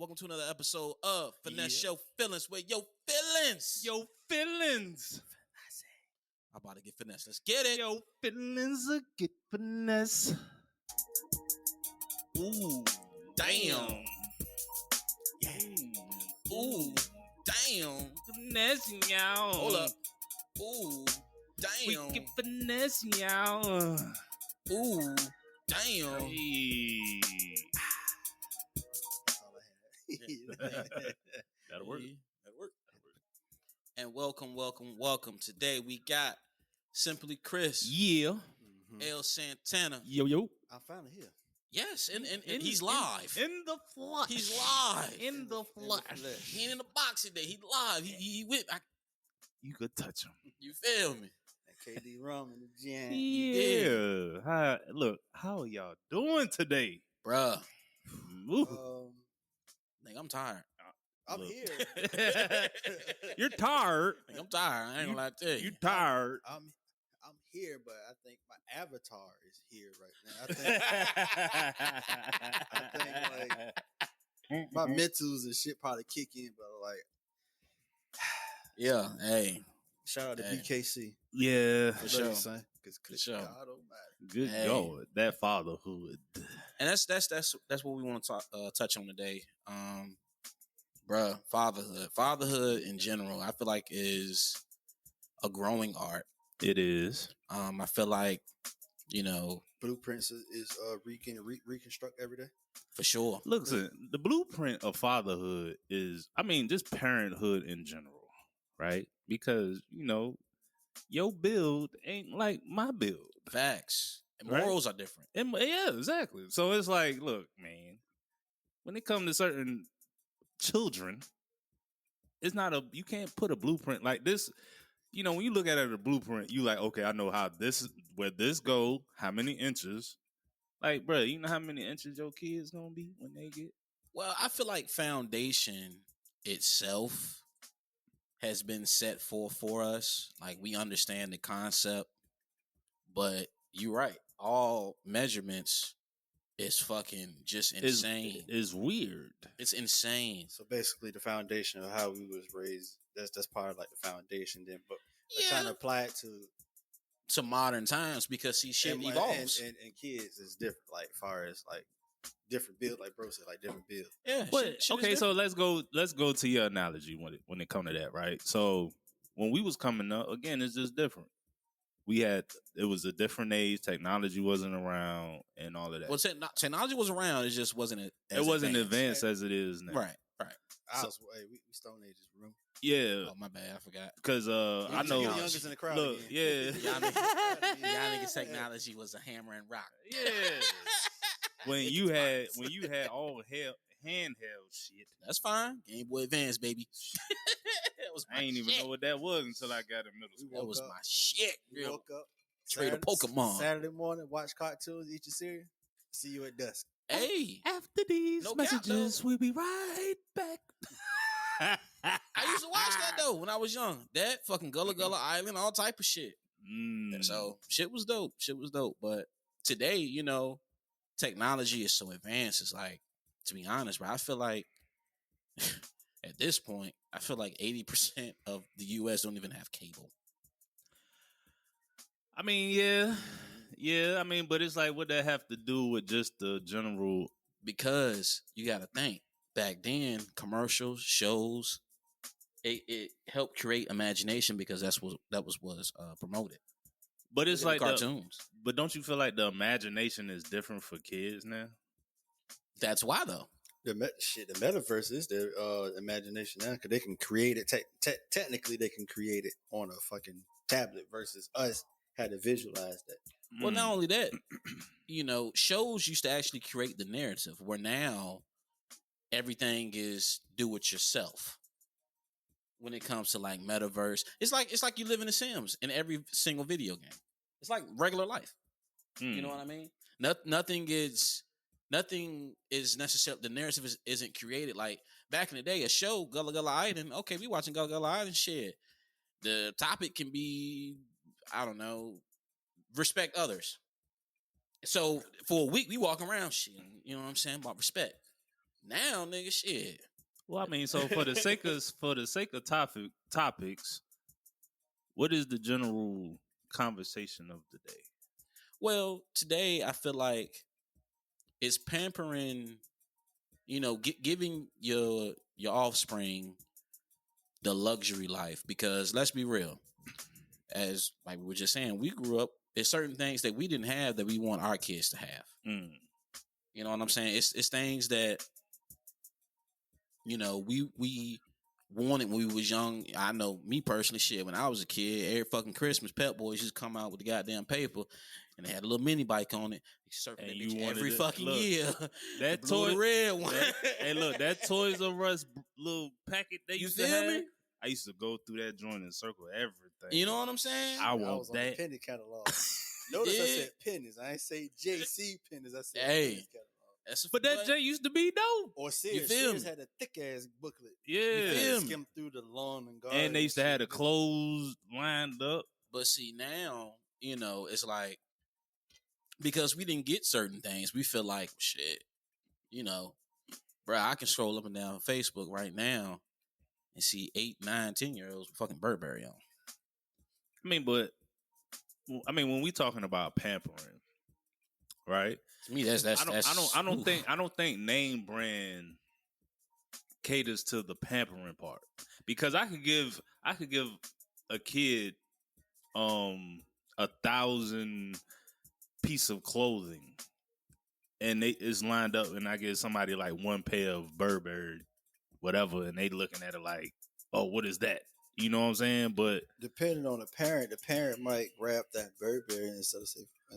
welcome to another episode of Finesse Your Feelings with Your Feelings. Your feelings. I'm about to get finesse. Let's get it. Your feelings are get finesse. Ooh, damn. Ooh, damn. Finesse, y'all. Hold up. Ooh, damn. We get finesse, y'all. Ooh, damn. Hey. That's all I had. That'll work. That'll work. And welcome. Today we got Simply Chris. Yeah. L Santana. Yo. I finally here. Yes, and he's live. In the flesh. He's live. In the flesh. He ain't in the box today. He live. He with. You could touch him. You feel me? And KD Rum in the gym. Yeah. Hi, look, how are y'all doing today? Bruh. Ooh. Nigga, I'm tired. I'm Look. here. You're tired. Nigga, I'm tired. I ain't gonna lie to you. You tired. I'm here, but I think my avatar is here right now. I think my mentals and shit probably kick in, but like, Yeah, hey. shout out to Hey. BKC. Yeah. For sure. Because sure. God almighty. Good Hey. God. That fatherhood. And that's what we want to touch on today. Bruh, fatherhood in general, I feel like is a growing art. It is. I feel like, Blueprints is reconstruct every day. for sure. Look, the blueprint of fatherhood is, just parenthood in general, right? Because, your build ain't like my build. Facts. And Right? morals are different. Yeah, exactly. So it's like, look, man, when it comes to certain children, it's not you can't put a blueprint like this. When you look at it as a blueprint, you like, okay, I know where this go, how many inches. Like, bro, you know how many inches your kids gonna be when they get? Well, I feel like foundation itself has been set for us. Like, we understand the concept, but you're right. All measurements is fucking just insane. Is weird. It's insane. So basically, the foundation of how we was raised, that's part of like the foundation. Then, but Yeah. trying to apply it To modern times, because shit evolves. and kids is different. Like far as like different build, like bro said, like different build. Yeah. But shit is okay, so different. let's go to your analogy when it come to that, right? So when we was coming up, again, it's just different. It was a different age, technology wasn't around, and all of that. Well, technology was around. It just wasn't. It wasn't advanced as it is now. Right. We Stone Age's room. Yeah, Oh, my bad. I forgot. because I know. youngins in the crowd. Look, again. yeah, Y'all niggas technology was a hammer and rock. yeah. when you had all handheld shit, That's fine. Game Boy Advance, baby. That was my I ain't even shit. know what that was until I got in middle school. That was my shit. You Real. woke up Straight to Pokemon. Saturday morning, watch cartoons, eat your cereal. See you at dusk. Hey, After these No cap, messages, we'll be right back. I used to watch that though when I was young. That fucking Gullah Gullah Island, all type of shit. So shit was dope. But today, technology is so advanced. It's like, to be honest, bro, I feel like at this point, 80% of the US don't even have cable. Yeah. But it's like, what that have to do with just the general? Because you got to think, back then, commercials, shows, it helped create imagination because that was promoted. But it's Look at like the cartoons. but don't you feel like the imagination is different for kids now? That's why though. The metaverse is their imagination now because they can create it. Technically, they can create it on a fucking tablet versus us had to visualize that. Well, not only that, shows used to actually create the narrative. Where now everything is do it yourself. When it comes to like metaverse, it's like you live in The Sims in every single video game. It's like regular life. You know what I mean? Nothing is necessarily, the narrative isn't created like back in the day. A show, Gullah Gullah Island. Okay, we watching Gullah Gullah Island shit. The topic can be, I don't know, respect others. So for a week we walk around shit. You know what I'm saying about respect. Now, nigga, shit. Well, I mean, so for the sake of topics, what is the general conversation of the day? Well, today I feel like it's pampering. Giving your offspring the luxury life, because let's be real, as like we were just saying, we grew up. There's certain things that we didn't have that we want our kids to have. You know what I'm saying? It's things that we wanted when we was young. I know me personally, shit. When I was a kid, every fucking Christmas, Pep Boys just come out with the goddamn paper, and they had a little mini bike on it. You surfing that bitch every fucking year. That toy, the red one. Hey, look, that Toys R Us little packet they used to have. Me? I used to go through that joint and circle everything. You know what I'm saying? I was on the penny catalog. Notice I said pennies. I ain't say JC pennies. I said pennies catalog. But that J used to be dope. Or Sears. Sears had a thick ass booklet. Yeah. Skim through the lawn and garden. And they used to have the clothes lined up. But see, now, it's like, because we didn't get certain things, we feel like, shit, bro, I can scroll up and down Facebook right now and see 8, 9, 10-year-olds with fucking Burberry on. When we talking about pampering, right? To me, that's I don't think name brand caters to the pampering part, because I could give a kid 1,000 piece of clothing, and it's lined up, and I give somebody like one pair of Burberry, whatever, and they looking at it like, oh, what is that? You know what I'm saying? But depending on the parent might grab that Burberry instead of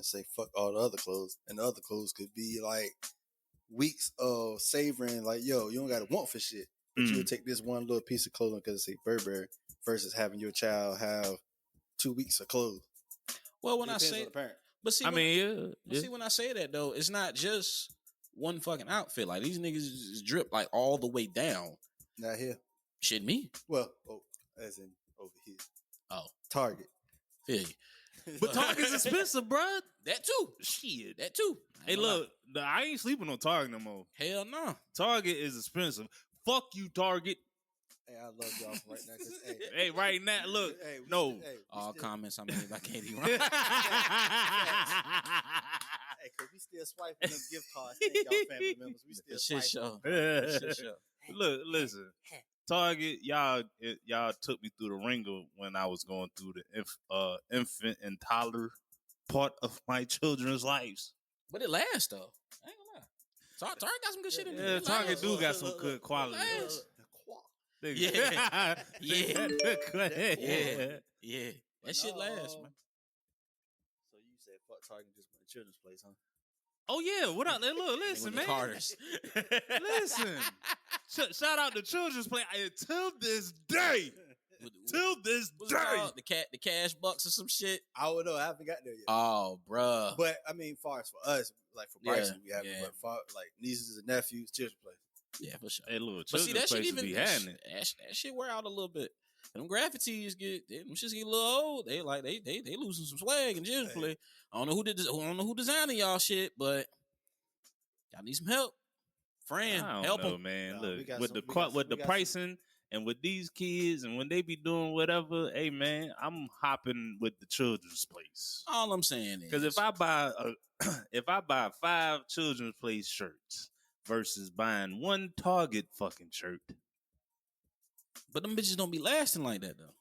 say fuck all the other clothes, and the other clothes could be like weeks of savoring, like, yo, you don't gotta want for shit, but you would take this one little piece of clothing because it say Burberry, versus having your child have 2 weeks of clothes. Well, when I say, but see, see, when I say that though, it's not just one fucking outfit. Like, these niggas is drip like all the way down. Not here. Shit, me. Well, as in over here. Oh, Target. Feel you. But Target's expensive, bro. That too. Shit. That too. Hey, look, I ain't sleeping on Target no more. Hell no. Target is expensive. Fuck you, Target. Hey, I love y'all right now. Hey, right now, look. All comments I made by Katie. Hey, cause we still swiping them gift cards. Thank y'all family members. We still swiping. Shit show. Look, listen. Target, y'all took me through the ringer when I was going through the infant and toddler part of my children's lives. But it lasts though. I ain't gonna lie. Target got some good shit in there. Yeah, Target do got some good quality. Yeah. Yeah. That shit lasts, man. So you said fuck Target, just went to Children's Place, huh? Oh yeah, what up? Look, listen, man. Carters. Listen. Shout out to Children's Place. Till this day. The cash bucks or some shit. I don't know. I haven't got there yet. Oh, bruh. But I mean, far as for us, like for Bryson, we have it. But for like nieces and nephews, Children's Place. Yeah, for sure. Hey, look, Children's Place be having it. That shit wear out a little bit. Them graphic tees get a little old. They losing some swag in Children's Place. I don't know who designing y'all shit, but y'all need some help. Friend, help them, man. Look, with the pricing and with these kids, and when they be doing whatever, hey man, I'm hopping with the Children's Place. All I'm saying is, because if I buy 5 Children's Place shirts versus buying one Target fucking shirt, but them bitches don't be lasting like that though.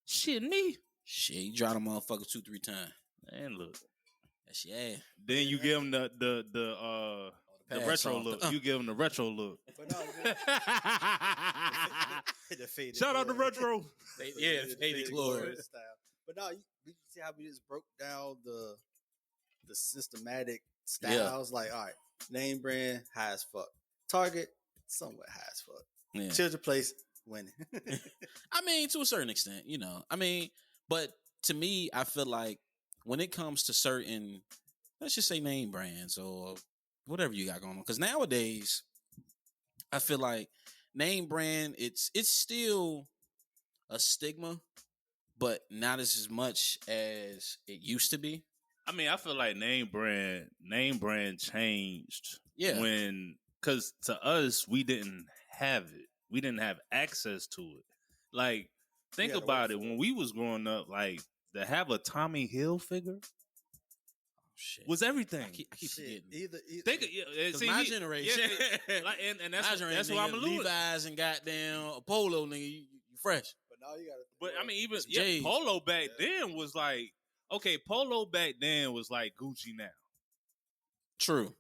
Shit, me. Shit, you drop them motherfuckers 2-3 times. Man, look. That's your ass. Then you give them the retro look. You give them the retro look. But no, shout out to retro. Faded glory style. But no, you see how we just broke down the systematic styles. Like, all right, name brand high as fuck. Target somewhat high as fuck. Yeah. Children's Place winning. I mean, to a certain extent, but to me, I feel like when it comes to certain, let's just say name brands or whatever you got going on, because nowadays I feel like name brand, it's still a stigma, but not as much as it used to be. I mean, I feel like name brand changed when because to us, we didn't have it. We didn't have access to it. Like, think You gotta about work it. for When we was growing up, like, to have a Tommy Hill figure Shit. was everything. I keep Shit, forgetting. either Think of, yeah, Because see, my generation, like, and my that's generation, what I'm nigga, alluding. Levi's and goddamn a polo, nigga, you fresh. But now you gotta. But I mean, even Some J's. Polo back then was like, okay, Polo back then was like Gucci now. True.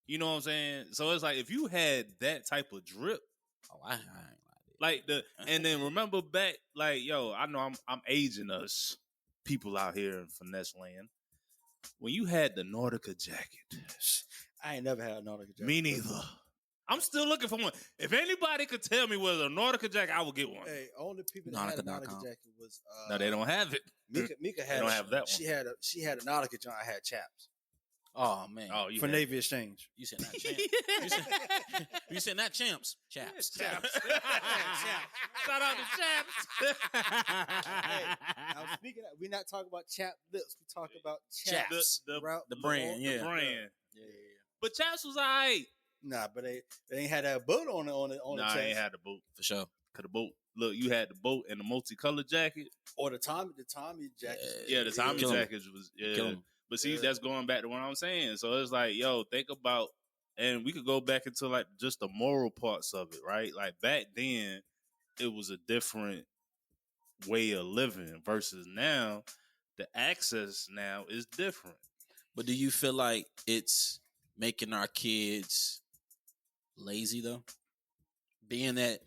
You know what I'm saying? So it's like if you had that type of drip, Oh, I ain't like like and then remember back, like, yo, I know I'm aging us people out here in finesse land. When you had the Nautica jacket, I ain't never had a Nautica jacket. me neither. I'm still looking for one. If anybody could tell me what's a Nautica jacket, I will get one. Hey, only people that had a Nautica Nautica.com. jacket was No, they don't have it. Mika had. They don't have that one. She had a Nautica joint. I had chaps Oh man. Oh, you for had- Navy Exchange. You said not champs. You said not champs. Chaps. Chaps. Shout out to Chaps. Hey, now speaking of, we're not talking about chap lips. We talk about chaps. The route- the brand, yeah. The brand. Yeah. But Chaps was all right. Nah, but they ain't had that boat on the Nah, chest. I ain't had the boat. For sure. Cause the boat. Look, you had the boat and the multicolored jacket. Or the Tommy jacket. Yeah, the Tommy Kill 'em. jackets was Kill 'em. But see, Yeah. that's going back to what I'm saying. So it's like, yo, think about, and we could go back into like just the moral parts of it, right? Like back then, it was a different way of living versus now. The access now is different. But do you feel like it's making our kids lazy though? Being that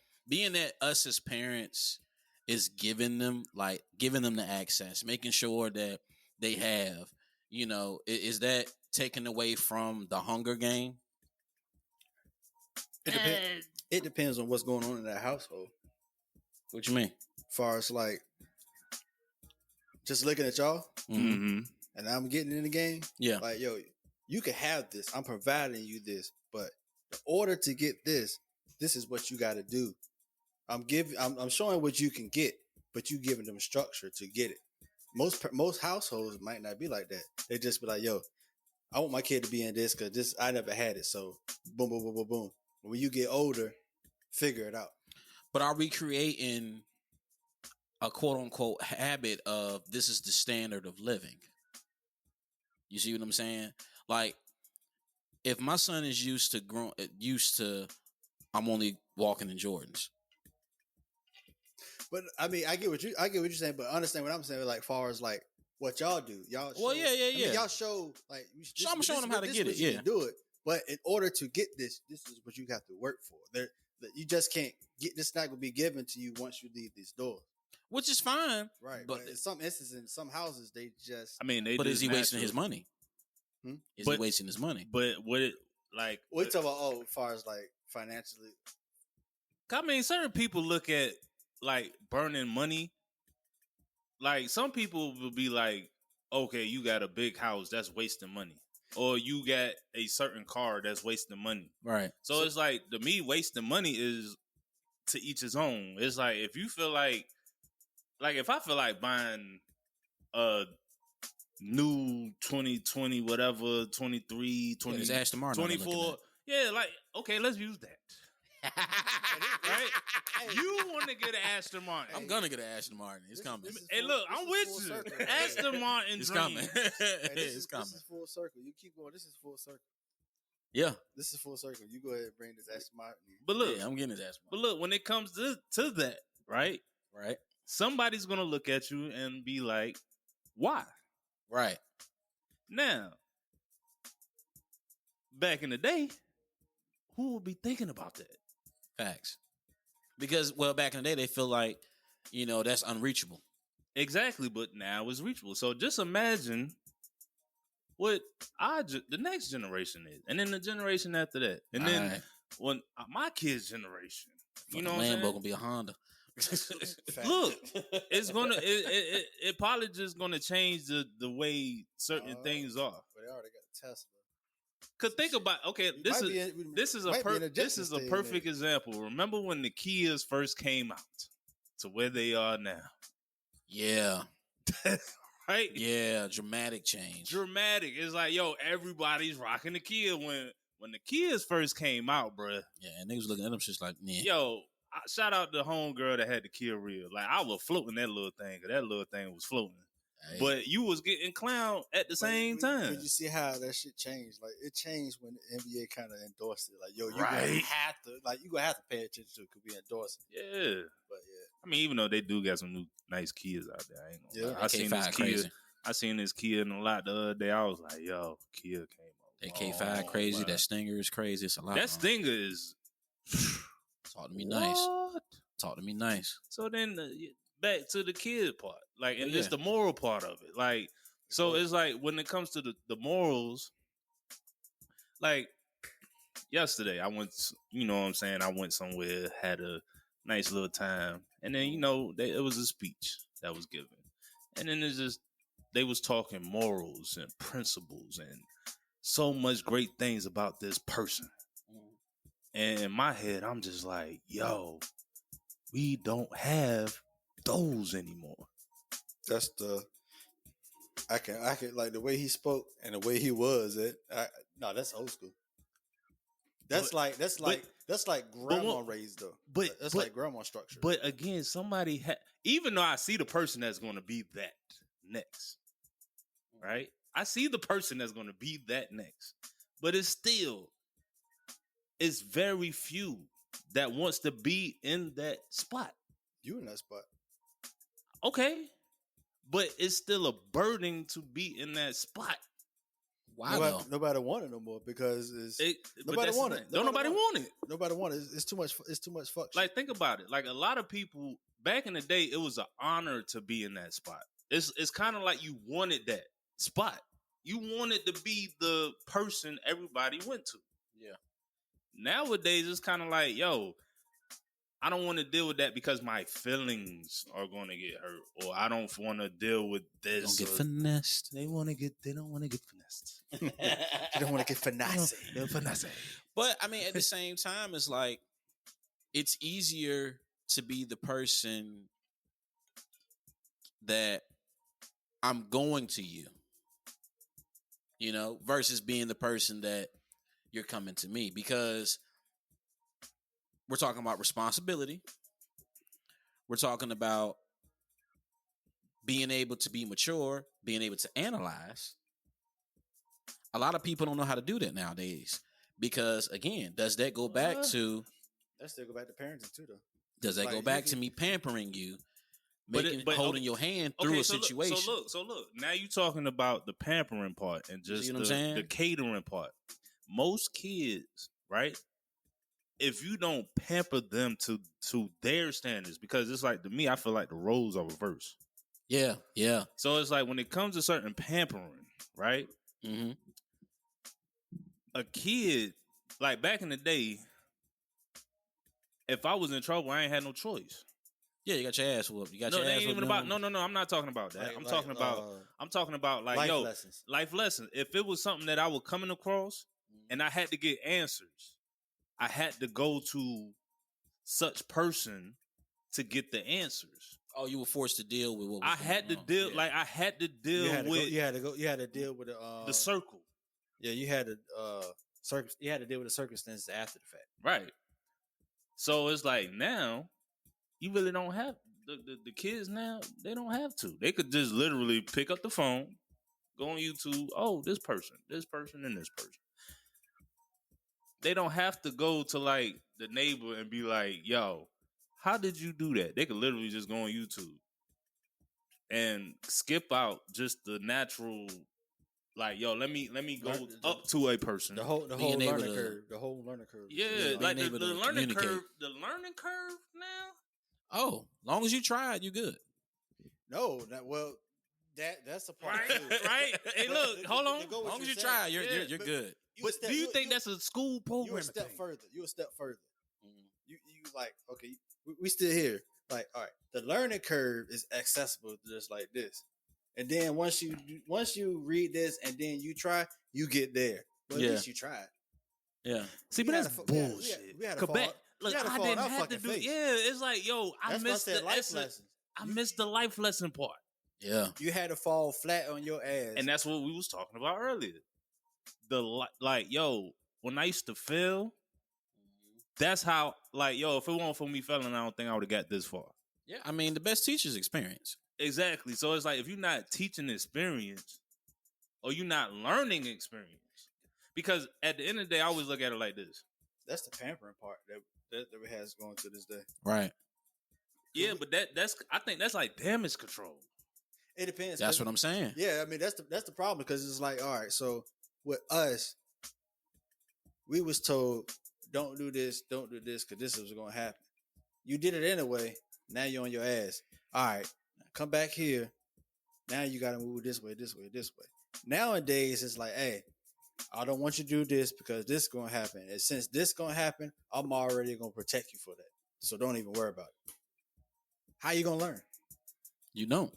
us as parents is giving them the access, making sure that they have, is that taken away from the hunger game? It depends on what's going on in that household. What you mean? As far as like just looking at y'all, Mm-hmm. and I'm getting in the game. Yeah. Like, yo, you can have this. I'm providing you this, but in order to get this is what you got to do. I'm showing what you can get, but you giving them structure to get it. Most households might not be like that. They just be like, yo, I want my kid to be in this because this I never had it. So boom, boom, boom, boom, boom. When you get older, figure it out. But are we creating a quote unquote habit of this is the standard of living? You see what I'm saying? Like, if my son is used to I'm only walking in Jordans. But I mean, I get what you're saying, but understand what I'm saying. Like, far as like what y'all do, y'all. Well, yeah. I mean, y'all show like. I'm showing them how to get it. Yeah, do it. But in order to get this is what you have to work for. You just can't get. This not gonna be given to you once you leave these doors. Which is fine, right? But in some instances, in some houses, they just. I mean, but is he wasting his money? Is he wasting his money? But what it like? We talk about as far as like financially. I mean, certain people look at like burning money. Like some people will be like, okay, you got a big house, that's wasting money. Or you got a certain car that's wasting money. Right. So it's like, to me, wasting money is to each his own. It's like, if you feel like if I feel like buying a new 2020, whatever, 23, 20, it's Aston Martin 24. Yeah, like, okay, let's use that. Right? You want to get an Aston Martin. I'm gonna get an Aston Martin. It's coming. Hey, look, I'm with you. Circle. Aston Martin It's dream. coming. It's coming. This is full circle. You keep going. This is full circle. Yeah. This is full circle. You go ahead and bring this Aston Martin in. But look, I'm getting his Aston but Martin. look, when it comes to that, right? Right. Somebody's gonna look at you and be like, "Why?" Right. Now, back in the day, who would be thinking about that? Facts. Because, back in the day, they feel like, that's unreachable. Exactly, but now it's reachable. So just imagine what the next generation is, and then the generation after that, and then when my kids' generation, you know, what I'm Lambo saying? gonna be a Honda. Look, it's gonna it probably just gonna change the way certain things are. But they already got a Tesla. Cause think about this is a perfect example. Remember when the Kias first came out to where they are now? Yeah. Right? Yeah, dramatic change. Dramatic. It's like, yo, everybody's rocking the Kia when when the kids first came out, bruh. Yeah, and they was looking at them shits like, yeah. Yo, shout out the homegirl that had the kid reel. Like, I was floating that little thing, because that little thing was floating. Hey. But you was getting clowned at the same time. But you see how that shit changed? Like, it changed when the NBA kind of endorsed it. Like, yo, you Right. gonna have to, like, you gonna have to pay attention to it because we endorse it. Yeah. But yeah, I mean, even though they do got some new nice kids out there, I ain't gonna lie. They I seen this kid in a lot the other day. I was like, yo, kid came up. That K5 crazy. Man. That Stinger is crazy. It's a lot. That Stinger is. Talk to me nice. Talk to me nice. So then back to the kid part, like, and yeah. it's the moral part of it. Like, so it's like when it comes to the morals, like yesterday I went, you know what I'm saying? I went somewhere, had a nice little time, and then, you know, it was a speech that was given, and then it's just they was talking morals and principles and so much great things about this person. And in my head, I'm just like, yo, we don't have those anymore. that's the. I can like the way he spoke and the way he was. No, that's old school. That's like grandma raised though. But that's like grandma structure. But again, somebody even though I see the person that's going to be that next, right? I see the person that's going to be that next, but it's very few that wants to be in that spot. You in that spot. Okay. But it's still a burden to be in that spot. Why nobody want it no more because nobody want it. Nobody want it. Nobody want it. It's too much. It's too much fuck shit. Like, think about it. Like, a lot of people back in the day, it was an honor to be in that spot. It's kind of like you wanted that spot. You wanted to be the person everybody went to. Yeah. Nowadays, it's kind of like, yo, I don't want to deal with that because my feelings are going to get hurt, or I don't want to deal with this. Don't get finessed. They don't want to get finessed. You don't want to get finessed. They're finessed. But I mean, at the same time, it's like it's easier to be the person that I'm going to you, you know, versus being the person that you're coming to me, because we're talking about responsibility. We're talking about being able to be mature, being able to analyze. A lot of people don't know how to do that nowadays because, again, does that go back to... That still go back to parenting too, though. Does that go back to me pampering you, holding your hand through a situation? So look. Now you're talking about the pampering part and just the catering part. Most kids, right? If you don't pamper them to their standards, because it's like, to me, I feel like the roles are reversed. Yeah. So it's like when it comes to certain pampering, right? Mm-hmm. A kid, like back in the day, if I was in trouble, I ain't had no choice. Yeah, you got your ass whooped. No, I'm not talking about that. I'm talking about like, life lessons. If it was something that I was coming across and I had to get answers, I had to go to such person to get the answers. Oh, you were forced to deal with what was I had to deal. Yeah. Like, I had to deal with. You had to deal with the circle. Yeah, you had to you had to deal with the circumstances after the fact. Right. So it's like, now you really don't have the kids now. They don't have to. They could just literally pick up the phone, go on YouTube. Oh, this person, and this person. They don't have to go to like the neighbor and be like, yo, how did you do that? They could literally just go on YouTube and skip out just the natural, like, yo, let me go up to a person. The whole learning curve. The whole learning curve. Yeah, like the learning curve. The learning curve now. Oh, long as you try it, you good. No, that's the part. Right. Hey, look, hold on. As long as you try, you're good. But do you think that's a school program? You a step further. Mm-hmm. You like, okay, we still here. Like, all right, the learning curve is accessible just like this. And then once you read this and then you try, you get there. But at least you tried. Yeah. See, but that's bullshit. We had a fall. Look, I didn't have to do. Face. Yeah, it's like, yo, I missed the life lessons. I missed the life lesson part. Yeah, you had to fall flat on your ass, and that's what we was talking about earlier. Yo, when I used to fail, that's how, like, yo, if it weren't for me failing, I don't think I would have got this far. Yeah, I mean, the best teacher's experience. Exactly. So it's like, if you're not teaching experience or you're not learning experience, because at the end of the day, I always look at it like this. That's the pampering part that we has going to this day. Right. Yeah, but that's I think that's like damage control. It depends. That's what I'm saying. Yeah, I mean that's the problem, because it's like, all right, so with us, we was told don't do this, because this is going to happen. You did it anyway. Now you're on your ass. All right, come back here. Now you got to move this way. Nowadays, it's like, hey, I don't want you to do this because this is going to happen. And since this is going to happen, I'm already going to protect you for that. So don't even worry about it. How you going to learn? You don't.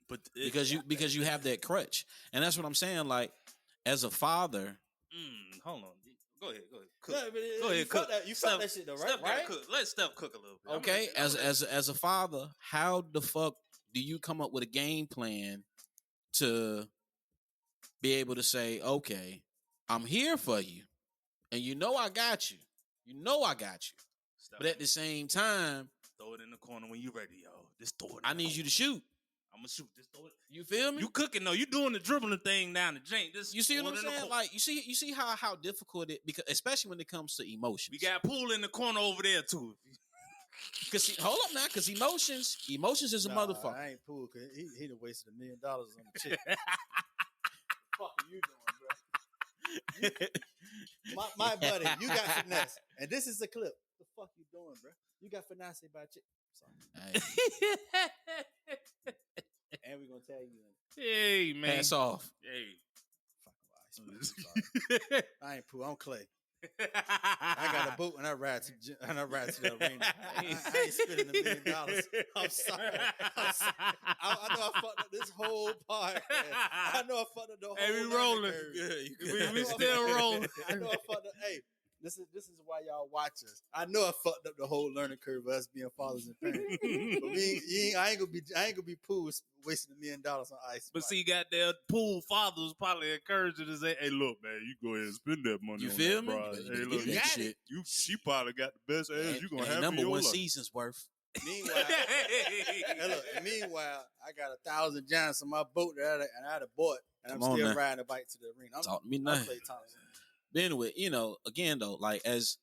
But because you have that crutch. And that's what I'm saying. Like, as a father. Hold on. Go ahead. Cook. No, Go ahead, cook. You felt that shit though, right? Right? Cook. Let Steph cook a little bit. Okay, as a father, how the fuck do you come up with a game plan to be able to say, okay, I'm here for you, and you know I got you. Steph, But at the same time, throw it in the corner when you ready, yo. Just throw it. I need you to shoot. I'm gonna shoot. Just throw it. You feel me? You cooking though. You doing the dribbling thing down the jank. You see what I'm saying? Like, you see how difficult it, because especially when it comes to emotions. We got pool in the corner over there too. Cause hold up now, cause emotions is a motherfucker. I ain't pool, cause he done wasted $1 million on the chick. What the fuck are you doing, bro? My buddy, you got finesse, and this is a clip. What the fuck you doing, bro? You got finesse by a chick. And we're gonna tell you. Hey man, pass off. Hey, fuck I ain't poo. I'm Clay. I got a boot and I ride to the arena. I ain't spending $1 million. I'm sorry. I know I fucked up this whole part. I know I fucked up the whole. Hey, we rolling. We still rolling. I know I fucked up. Hey, this is why y'all watch us. I know I fucked up the whole learning curve of us being fathers and parents. But I ain't gonna be pool wasting $1 million on ice. But see, goddamn pool fathers probably encouraging to say, "Hey, look, man, you go ahead and spend that money." You on feel that me? bride. You Hey, look, that shit. She probably got the best ass you gonna have. Number in your one life. season's worth. Meanwhile, I got 1,000 giants on my boat that I had bought, and I'm still riding a bike to the arena. Talk to me now. But anyway, again though, like as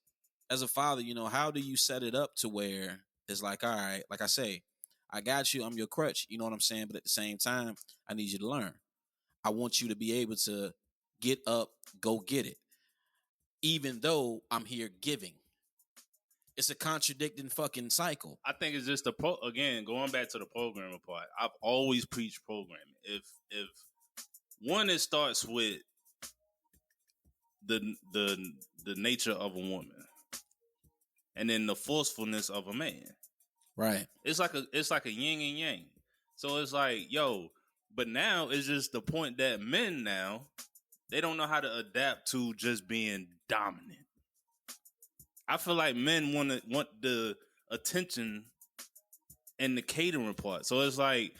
a father, how do you set it up to where it's like, all right, like I say, I got you, I'm your crutch, you know what I'm saying? But at the same time, I need you to learn. I want you to be able to get up, go get it. Even though I'm here giving. It's a contradicting fucking cycle. I think it's just again, going back to the programming part, I've always preached programming. If one, it starts with the nature of a woman, and then the forcefulness of a man. Right. It's like a yin and yang. So it's like, yo, but now it's just the point that men now, they don't know how to adapt to just being dominant. I feel like men want the attention and the catering part. So it's like,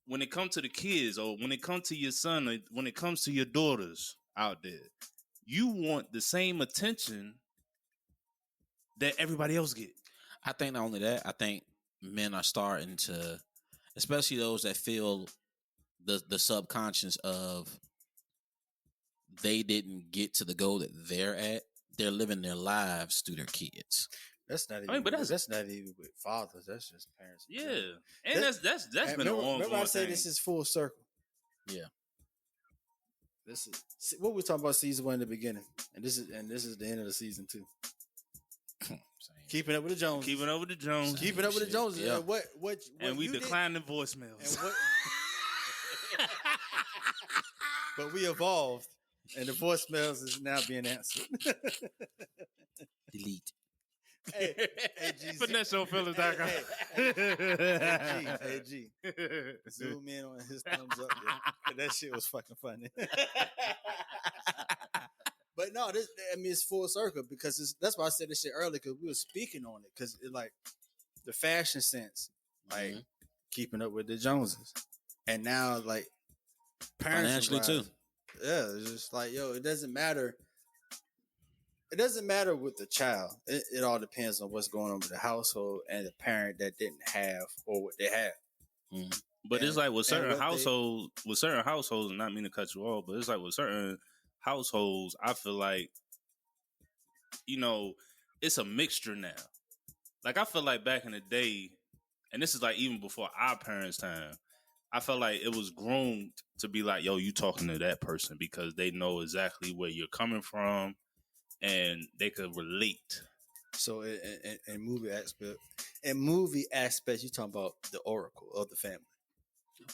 when it comes to the kids, or when it comes to your son, or when it comes to your daughters out there, you want the same attention that everybody else get. I think not only that, I think men are starting to, especially those that feel the subconscious of they didn't get to the goal that they're at. They're living their lives through their kids. That's not even. That's not even with fathers. That's just parents. Yeah, and that's been an ongoing. Remember, I say thing. This is full circle. Yeah. This is what we talking about season 1 in the beginning, and this is the end of the season 2. Keeping up with the Joneses. Keeping up with the Joneses. Keeping up with the Joneses. Yeah. What and we declined the voicemails. And but we evolved, and the voicemails is now being answered. Delete. Hey, G. FinetteShowFillers.com. Hey, G. Zoom in on his thumbs up there. That shit was fucking funny. But no, it's full circle, because that's why I said this shit earlier, because we were speaking on it, because it like the fashion sense, like keeping up with the Joneses, and now like financially too. Yeah, it's just like, yo, it doesn't matter it doesn't matter with the child. It all depends on what's going on with the household and the parent that didn't have or what they have. But And- it's like with and certain what households, and not mean to cut you off, but it's like with certain households, I feel like, it's a mixture now. Like I feel like back in the day, and this is like even before our parents' time, I felt like it was groomed to be like, yo, you talking to that person because they know exactly where you're coming from and they could relate. So in movie aspects, you talking about the oracle of the family.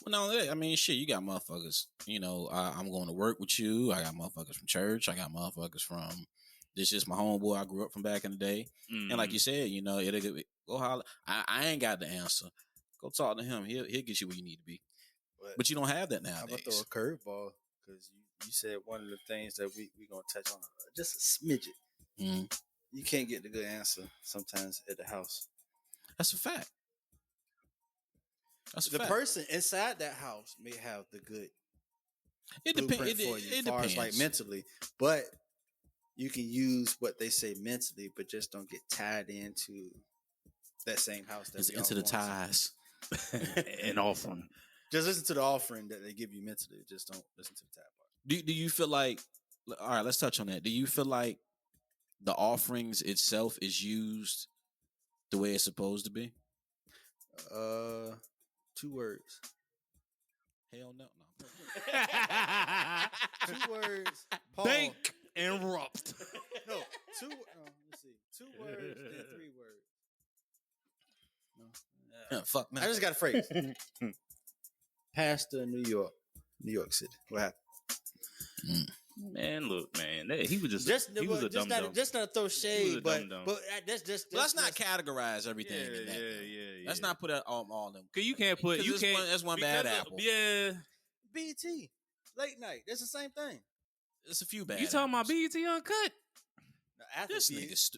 Well, no, I mean, shit, you got motherfuckers. I'm going to work with you. I got motherfuckers from church. I got motherfuckers from. This is my homeboy I grew up from back in the day. And like you said, it'll go holler. I ain't got the answer. Go talk to him. He'll get you where you need to be. But you don't have that nowadays. I'm gonna throw a curveball because you said one of the things that we gonna touch on just a smidget. Mm-hmm. You can't get the good answer sometimes at the house. That's a fact. The person inside that house may have the good blueprint for you, it as far depends. as like mentally, but you can use what they say mentally, but just don't get tied into that same house. It's into the ties and offering. Just listen to the offering that they give you mentally. Just don't listen to the tie part. Do you feel like? All right, let's touch on that. Do you feel like the offerings itself is used the way it's supposed to be? 2 words. Hell no. 2 words. Paul. Bank and robbed. No, 2. Let's see. 2 words and 3 words. No. Fuck man. I just got a phrase. Pastor New York City. What happened? Man, look, man, he was just he was a dumb. Just not throw shade, but let's not categorize everything. in that, yeah. Let's not put it all in. Cause you can't put that's one bad apple. Yeah, BET late night. That's the same thing. It's a few bad. You talking about BET Uncut? No, after this nigga.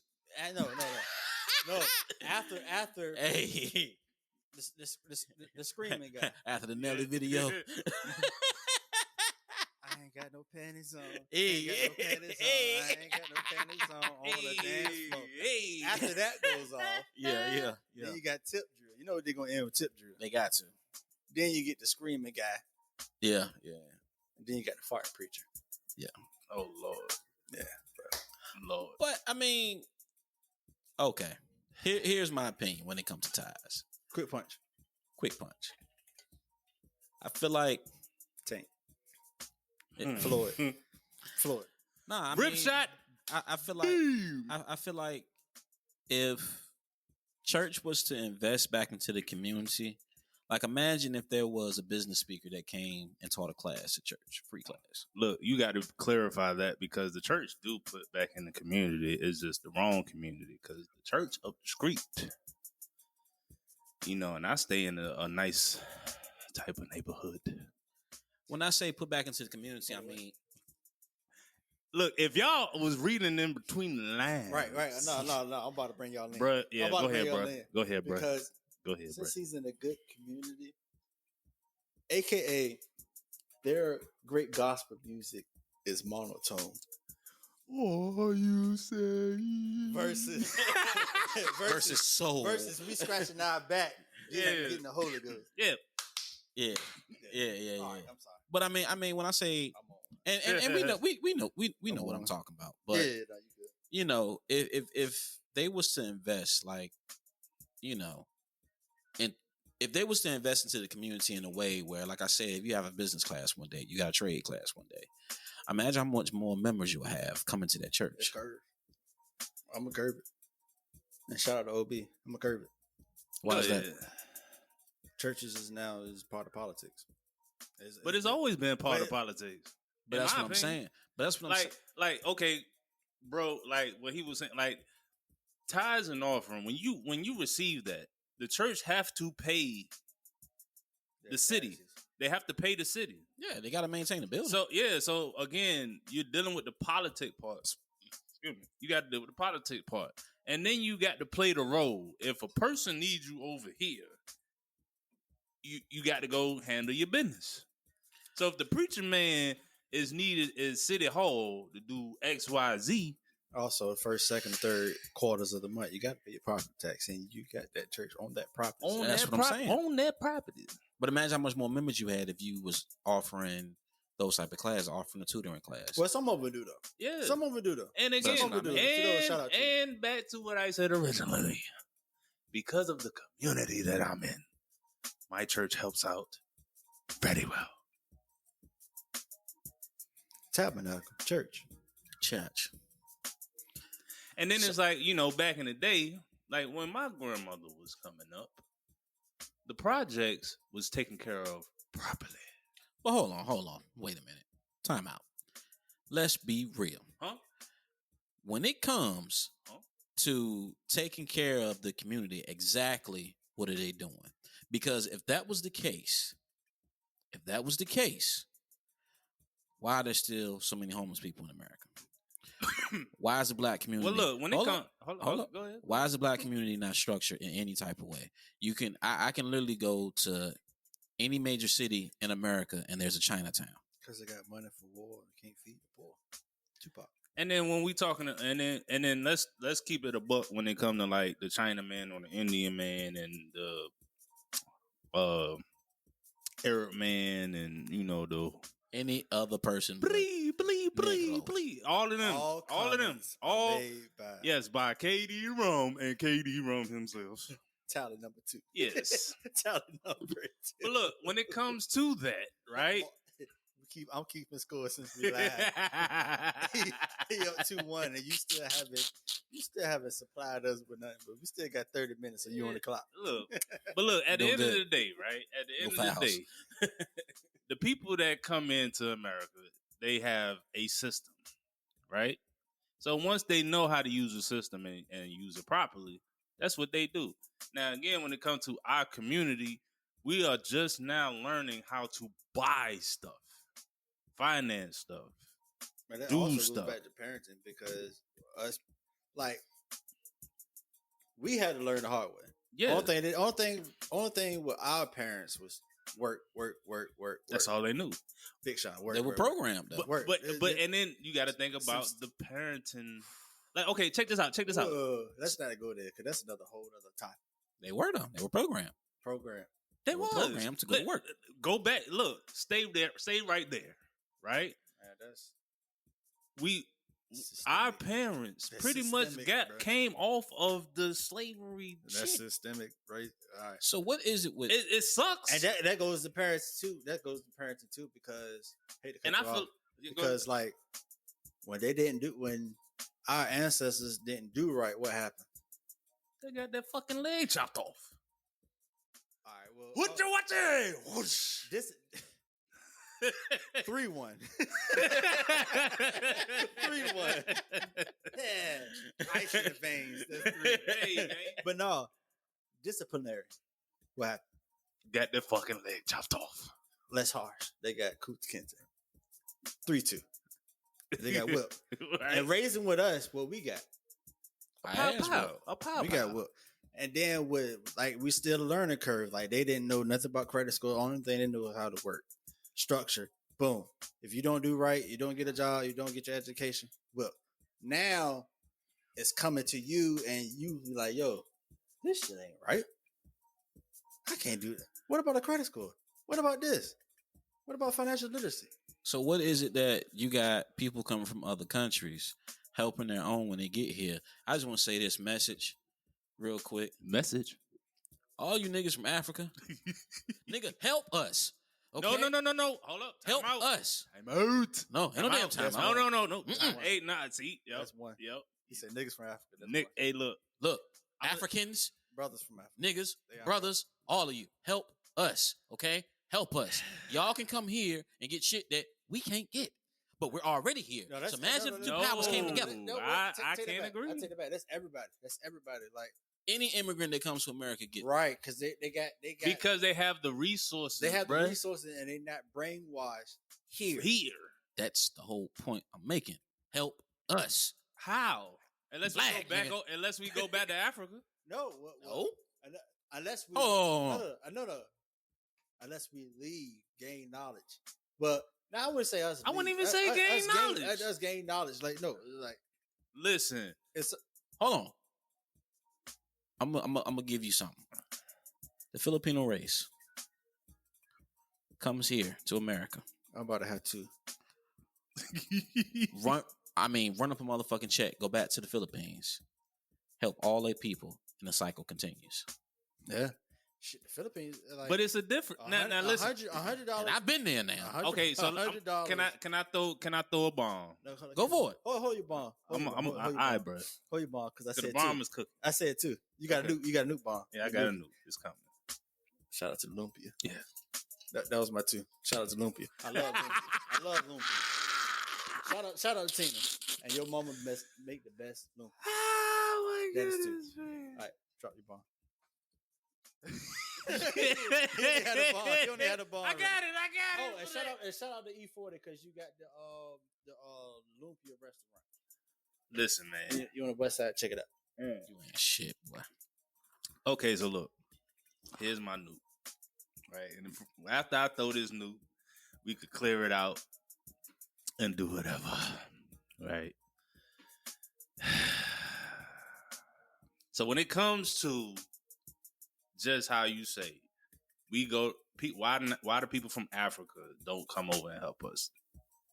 No. After. Hey. The screaming guy. After the Nelly video. I ain't got no panties on. Hey. I ain't got no panties on the dance floor. Hey. After that goes off. Yeah. Then you got tip drill. You know what they're going to end with tip drill. They got to. Then you get the screaming guy. Yeah. And then you got the fart preacher. Yeah. Oh, Lord. Yeah, bro. Lord. But, I mean, okay. Here's my opinion when it comes to ties. Quick punch. I feel like Tank. Floyd. Nah, Rip shot. I feel like I feel like if church was to invest back into the community, like imagine if there was a business speaker that came and taught a class at church, free class. Look, you got to clarify that because the church do put back in the community. It's just the wrong community because the church up the street, and I stay in a nice type of neighborhood. When I say put back into the community, I mean, look, if y'all was reading in between the lines, right. No. I'm about to bring y'all in, bro. Yeah, go ahead, bro. Because go ahead, bro. Since he's in a good community, aka their great gospel music is monotone. What you say? Versus soul. Versus we scratching our back, getting the Holy Ghost. Yeah. All right, I'm sorry. But I mean, when I say, and we know what I'm talking about. But you good. If they was to invest, like, and if they was to invest into the community in a way where, like I said, if you have a business class one day, you got a trade class one day. Imagine how much more members you'll have coming to that church. I'm gonna curb it. And shout out to OB. I'm gonna curb it. Why is that? Churches is part of politics. But it's always been part of politics. But that's what I'm saying. But that's what I'm saying. Like, okay, bro, like what he was saying, like tithes and offering, when you receive that, the church have to pay the city. Taxes. They have to pay the city. Yeah, they got to maintain the building. So again, you're dealing with the politic parts. Excuse me. You got to deal with the politic part. And then you got to play the role. If a person needs you over here, you got to go handle your business. So if the preacher man is needed in City Hall to do X, Y, Z, Also, the first, second, third quarters of the month, you got to pay your property tax, and you got that church on that property. On That's that what I'm saying. On that property. But imagine how much more members you had if you was offering those type of classes, offering a tutoring class. Well, some of them do though. Yeah, some of them do though. And again, some of them do. And, and back to what I said originally, because of the community that I'm in, my church helps out very well. Tabernacle church. And then it's like, you know, back in the day, like when my grandmother was coming up, the projects was taken care of properly. Well, hold on. Wait a minute. Time out. Let's be real. Huh? When it comes to taking care of the community, exactly what are they doing? Because if that was the case, why are there still so many homeless people in America? Why is the black community? Well, look, when it comes, hold up, go ahead. Why is the black community not structured in any type of way? You can, I can literally go to any major city in America and there's a Chinatown. Because they got money for war and can't feed the poor. Tupac. And then when we talking, and then let's keep it a buck when it come to like the China man or the Indian man and the Arab man and you know the any other person. Blee. All of them. Yes, by KD Rum and KD Rum himself. Talent number 2. Yes. Talent number 2. But look, when it comes to that, right? I'm keeping score since we live. he up 2-1 and you still haven't supplied us with nothing, but we still got 30 minutes of you on the clock. Look, at the end of the day, right? At the end of the day, the people that come into America, they have a system, right? So once they know how to use the system and use it properly, that's what they do. Now, again, when it comes to our community, we are just now learning how to buy stuff, finance stuff, that do also stuff. Goes back to parenting because us, like, we had to learn the hard way. Yeah. Only thing with our parents was work. That's all they knew. Big shot. Work. They were programmed. Though. But and then you got to think about the parenting. Like, okay, check this out. Let's not go there because that's another whole other topic. They were though. They were programmed. They were programmed to go to work. Go back. Look, stay there. Stay right there. Right. Man, our parents pretty much came off of the slavery. That's systemic, right? All right. So what is it with it sucks, and that goes to parents too. That goes to parenting too because because like when our ancestors didn't do right, what happened? They got their fucking leg chopped off. All right, well, what you watching? Whoosh. This 3-1. 3-1. Yeah, ice in the veins. That's 3. Hey, but no, disciplinary. What happened? Got their fucking leg chopped off. Less harsh. They got Kuta Kinte. 3-2. They got whipped. Right. And raising with us, what we got? A pow. We got whipped. And then with we still a learning curve. Like they didn't know nothing about credit score. Only thing they knew was how to work. Structure. Boom. If you don't do right, you don't get a job, you don't get your education. Well, now it's coming to you and you like, yo, this shit ain't right. I can't do that. What about a credit score? What about this? What about financial literacy? So what is it that you got people coming from other countries helping their own when they get here? I just want to say this message real quick. Message. All you niggas from Africa, nigga, help us. Okay? No. Hold up. Help us. I'm out. No, ain't no damn time out. No. Hey, nah, see. Yep. That's one. Yep. He said niggas from Africa. Hey, look. Africans, brothers from Africa. Niggas, brothers, all of you, help us, okay? Help us. Y'all can come here and get shit that we can't get. But we're already here. No, so imagine if the powers came together. I can't agree. I take it back. That's everybody. Like any immigrant that comes to America get right because they got because they have the resources. They have the resources and they're not brainwashed here. That's the whole point I'm making. Help us. How? Unless we go back to Africa. No. Unless we unless we leave, gain knowledge. But now I wouldn't say us. I wouldn't even say gain knowledge. Us gain knowledge. Like no, like Listen, hold on. I'm gonna give you something. The Filipino race comes here to America. I'm about to have to run up a motherfucking check. Go back to the Philippines. Help all their people, and the cycle continues. Yeah. Shit, the Philippines, like, but it's a different. Now listen, $100. And I've been there now. Okay, so $100. can I throw a bomb? No, go for it. Hold your bomb. I'm bro. Hold your bomb because I said the bomb two. is cooking. I said two. You got a nuke bomb. Yeah, I got a nuke. It's coming. Shout out to Lumpia. Yeah, that was my two. Shout out to Lumpia. I love Lumpia. Shout out to Tina and your mama make the best Lumpia. Oh my goodness, man. All right, drop your bomb. You only had a bomb. I got it. Oh, and shout out to E40 because you got the Lumpia restaurant. Listen, man. You on the west side? Check it out. You ain't shit, boy. Okay, so look, here's my nuke. Right, and after I throw this nuke, we could clear it out and do whatever. Right. So when it comes to just how you say, we go, why do people from Africa don't come over and help us?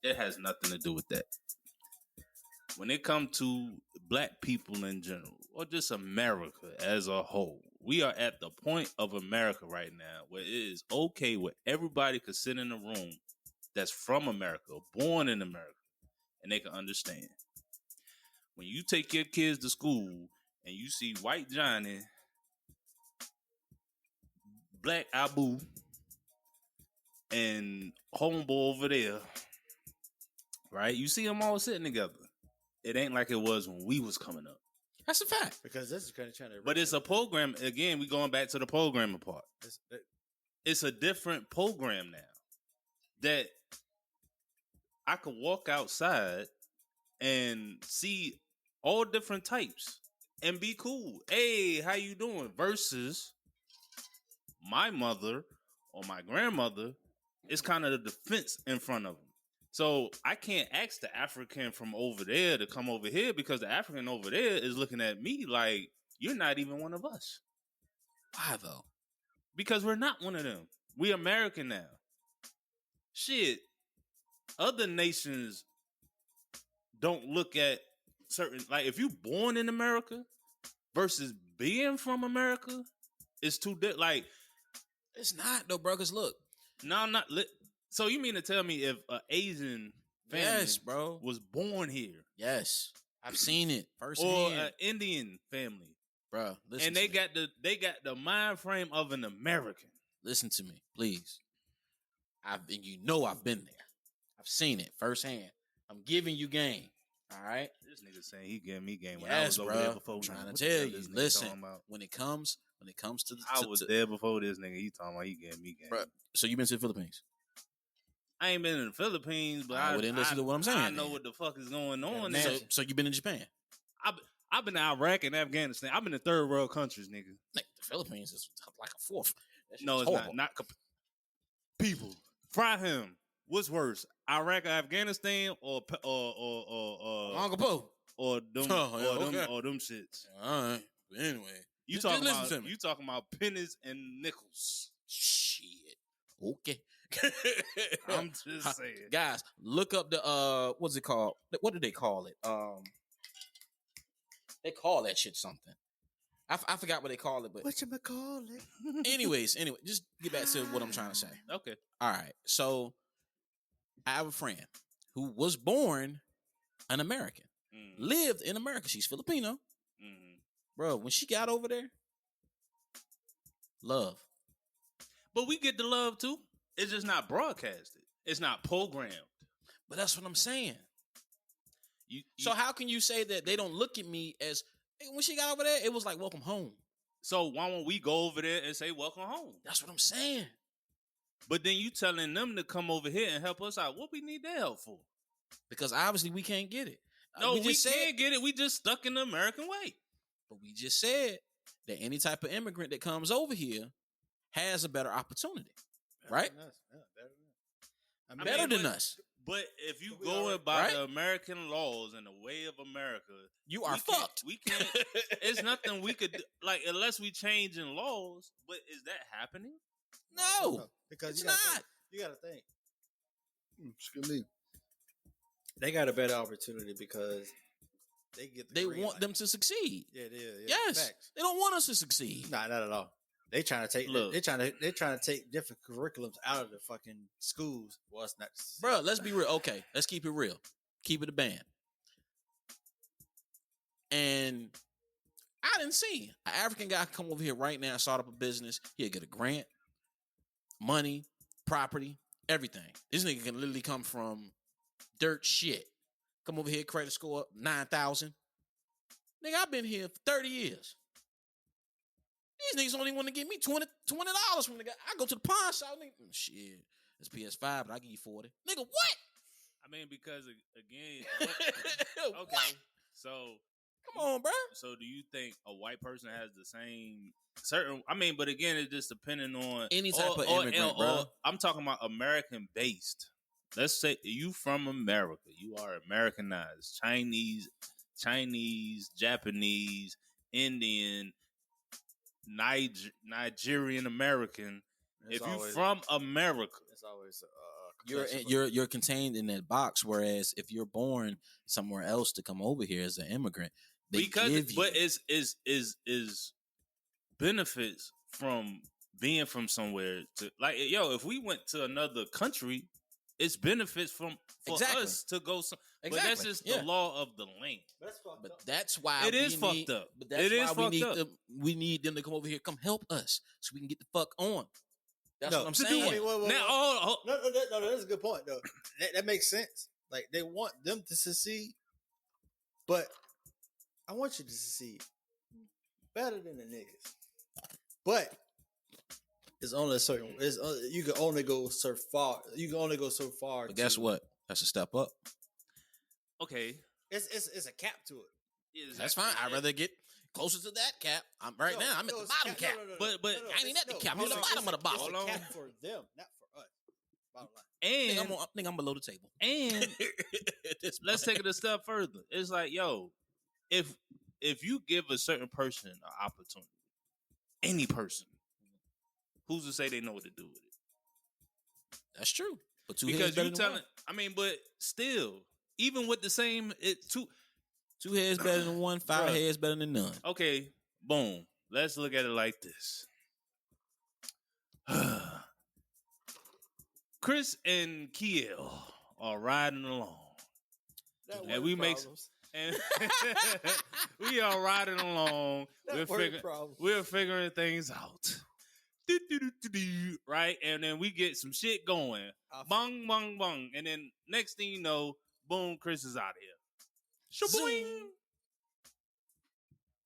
It has nothing to do with that. When it comes to black people in general, or just America as a whole, we are at the point of America right now where it is okay where everybody could sit in a room that's from America, born in America, and they can understand. When you take your kids to school and you see white Johnny, black Abu, and homeboy over there, right? You see them all sitting together. It ain't like it was when we was coming up. That's a fact. Because this is kind of trying to. But it's a program. Again, we going back to the programming part. It's a different program now that I could walk outside and see all different types and be cool. Hey, how you doing? Versus my mother or my grandmother is kind of the defense in front of them. So I can't ask the African from over there to come over here because the African over there is looking at me like, you're not even one of us. Why though? Because we're not one of them. We American now. Shit. Other nations don't look at certain, like if you born in America versus being from America, it's too different. Like, it's not though, bro. Cause look, no, I'm not. So you mean to tell me if an Asian family, yes, bro, was born here, yes, I've seen it firsthand, or an Indian family, bro, and they got the mind frame of an American. Listen to me, please. I've been there. I've seen it firsthand. I'm giving you game. All right. This nigga saying he giving me game when yes, I was over there before. I'm trying to tell you. Listen, when it comes to the, I was there before this nigga. He talking about he giving me game. Bro, so you been to the Philippines? I ain't been in the Philippines, but I wouldn't listen to what I'm saying. I know what the fuck is going on. Yeah, so you been in Japan? I've been to Iraq and Afghanistan. I've been to third world countries, nigga. The Philippines is like a fourth. No, it's horrible. Not people. Fry him. What's worse, Iraq or Afghanistan or Uncle Poe or them shits? All right. But anyway, you talking about pennies and nickels? Shit. Okay. I'm just saying, guys. Look up the what's it called? What do they call it? They call that shit something. I forgot what they call it, but whatchamacallit? anyway, just get back to what I'm trying to say. Okay. All right. So I have a friend who was born an American, lived in America. She's Filipino. Bro, when she got over there, love. But we get the love too. It's just not broadcasted. It's not programmed. But that's what I'm saying. So how can you say that they don't look at me as, when she got over there, it was like welcome home. So why won't we go over there and say welcome home? That's what I'm saying. But then you telling them to come over here and help us out. What we need their help for? Because obviously we can't get it. No, we can't get it. We just stuck in the American way. But we just said that any type of immigrant that comes over here has a better opportunity. Right? Better than us. But if you We going already- by Right? the American laws and the way of America, You are we can't- fucked. We can't. It's nothing we could do, like unless we change in laws. But is that happening? No, because it's you gotta not. think. You gotta think. Excuse me. They got a better opportunity because they get the They green want light. them to succeed. Yeah, yeah. Yes, Facts. they don't want us to succeed. Nah, not at all. They trying to take. Look. They trying to take different curriculums out of the fucking schools. Well, it's not, Bro, let's be real. Okay, let's keep it real. Keep it a band. And I didn't see an African guy come over here right now and start up a business. He'll get a grant, money, property, everything. This nigga can literally come from dirt shit. Come over here, credit score up 9,000. Nigga, I've been here for 30 years. These niggas only want to give me $20 from the guy. I go to the pawn shop, nigga. Shit, it's PS5, but I give you 40. Nigga, what? I mean, because again, Okay. okay. So Come on, bro. So do you think a white person has the same certain? I mean, but again, it's just depending on Any type of immigrant, bro. I'm talking about American based. Let's say you from America. You are Americanized. Chinese, Japanese, Indian, Nigerian American. If you from America, it's always you're contained in that box. Whereas if you're born somewhere else to come over here as an immigrant, they give you. But is benefits from being from somewhere to like if we went to another country, it's benefits for us to go. But that's just the law of the land. But that's why it is fucked up. But that's why we need them to come over here, come help us, so we can get the fuck on. That's what I'm saying. I mean, no, that's a good point though. That makes sense. Like they want them to succeed, but I want you to succeed better than the niggas. But it's only a certain. You can only go so far. You can only go so far. But guess what? That's a step up. Okay, it's a cap to it. That's fine. I'd rather get closer to that cap. I'm at the bottom cap. But I ain't at the cap. I'm at the bottom of the box. It's a cap for them, not for us. Bottom line. And I think I'm below the table. And let's take it a step further. It's like, if you give a certain person an opportunity, any person, who's to say they know what to do with it? That's true. But because you telling, I mean, but still, even with the same, two heads better than one, five heads better than none. Okay, boom. Let's look at it like this. Chris and Kiel are riding along. And we we are riding along. We're figuring things out. Right? And then we get some shit going. Bong, bong, bong. And then next thing you know, boom, Chris is out of here. Shaboing.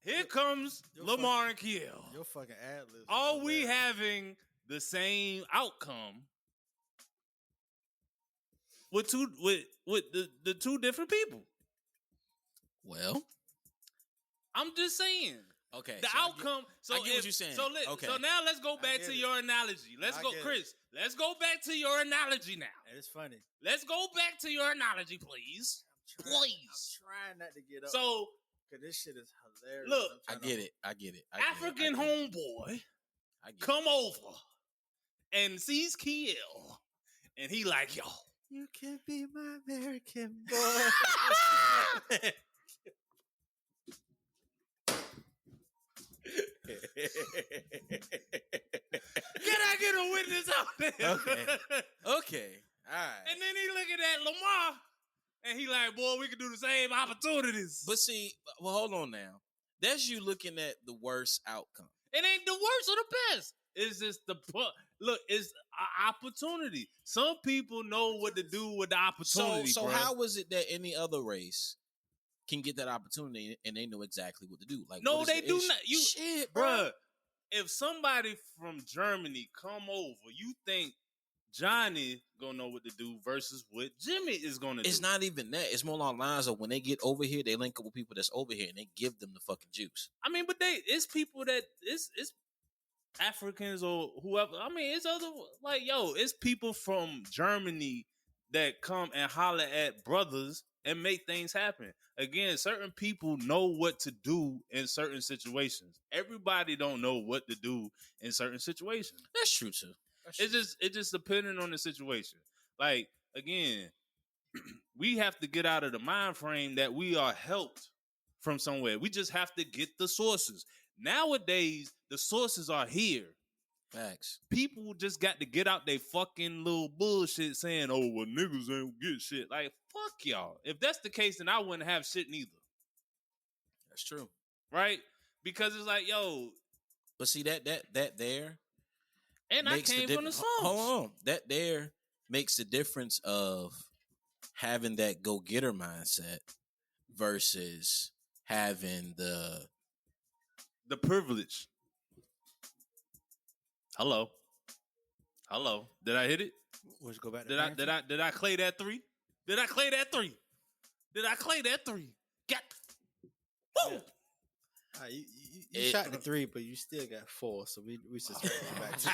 Here comes Lamar and Kiel. Your fucking ad-libs. Are we having the same outcome with the two different people? Well, I'm just saying. Okay. The outcome. I get what you're saying. So now let's go back to your analogy. Let's go, Chris. Let's go back to your analogy now. It's funny. Let's go back to your analogy, please. Please. I'm trying not to get up. So, because this shit is hilarious. Look, I get it. African homeboy come over and sees Kiel, and he like, yo, you can be my American boy. Can I get a witness out there? Okay. All right. And then he looking at Lamar, and he like, boy, we can do the same opportunities. But see, well, hold on now. That's you looking at the worst outcome. It ain't the worst or the best. It's just look. It's an opportunity. Some people know what to do with the opportunity. So how is it that any other race can get that opportunity and they know exactly what to do? Like, no, they do not. You shit, bruh. If somebody from Germany come over, you think Johnny gonna know what to do versus what Jimmy is gonna do? It's not even that. It's more along the lines of when they get over here, they link up with people that's over here and they give them the fucking juice. I mean, but it's people that it's Africans or whoever. I mean, it's other it's people from Germany that come and holler at brothers and make things happen. Again, certain people know what to do in certain situations. Everybody don't know what to do in certain situations. That's true too. It's just depending on the situation. Like, again, we have to get out of the mind frame that we are helped from somewhere. We just have to get the sources. Nowadays, the sources are here. Facts. People just got to get out their fucking little bullshit saying, oh, well, niggas ain't get shit. Like, fuck y'all. If that's the case, then I wouldn't have shit neither. That's true. Right? Because it's like, yo. But see, that there. And I came from the slums. Hold on. That there makes the difference of having that go-getter mindset versus having the privilege. Hello. Did I hit it? Let's go back. Did I clay that three? Did I clay that three? Got. Woo! You shot the 3, but you still got 4. So we just go back to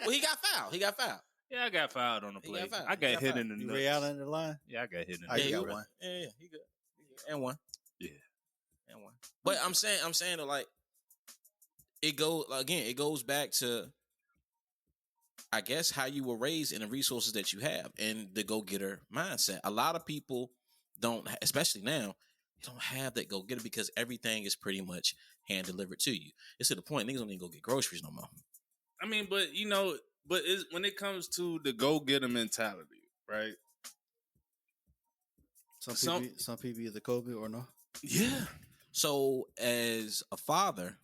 Well, he got fouled. Yeah, I got fouled on the play. I got hit in the nuts. Ray Allen in the line? Yeah, I got hit in the nuts. You got 1. Yeah, he good. And 1. Yeah. And 1. But I'm saying that, like, it goes back to, I guess, how you were raised and the resources that you have and the go-getter mindset. A lot of people don't, especially now, you don't have that go-getter because everything is pretty much hand-delivered to you. It's to the point niggas don't even go get groceries no more. I mean, but, when it comes to the go-getter mentality, right? Some people either Kobe or no. Yeah. So, as a father,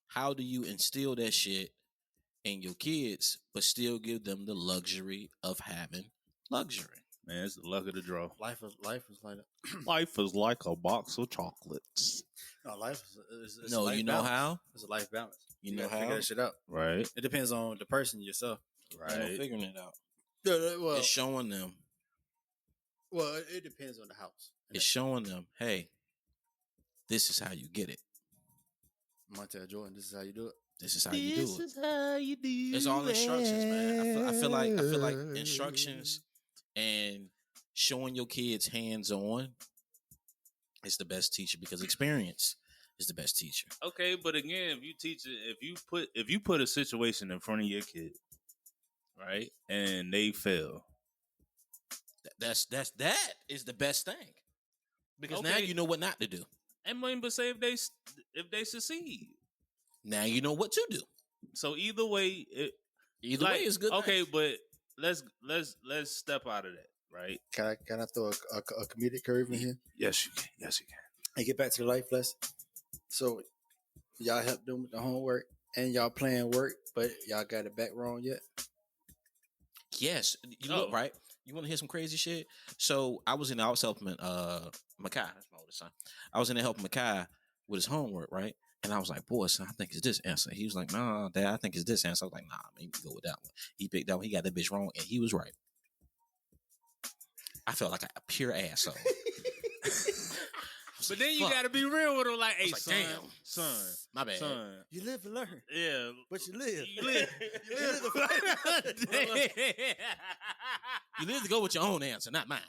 how do you instill that shit in your kids, but still give them the luxury of having luxury? Man, it's the luck of the draw. Life is like life is like a box of chocolates. No, life is no. You know balance. how? It's a life balance. You know how? Figure that shit out. Right. It depends on the person yourself. Right. Figuring it out. Well, it's showing them. Well, it depends on the house. It's showing them, hey, this is how you get it. Montel Jordan, this is how you do it. This is how you do it. This is how you do it. It's all instructions, man. I feel like instructions and showing your kids hands-on is the best teacher because experience is the best teacher. Okay, but again, if you teach it, if you put a situation in front of your kid, right, and they fail, that is the best thing because now you know what not to do. And but say if they succeed, now you know what to do. So either way, way is good. Okay, but let's step out of that, right? Can I throw a comedic curve in here? Yes, you can. And get back to the life lesson. So y'all help them with the homework and y'all playing work, but y'all got it back wrong yet? Yes, look, right. You want to hear some crazy shit? So I was helping Makai. That's my oldest son. I was in there helping Makai with his homework, right? And I was like, boy, son, I think it's this answer. He was like, nah, Dad, I think it's this answer. I was like, nah, maybe go with that one. He picked that one. He got that bitch wrong, and he was right. I felt like a pure asshole. But then you got to be real with him, like, hey, son, my bad. Son. You live and learn. Yeah. But you live. You live to go with your own answer, not mine.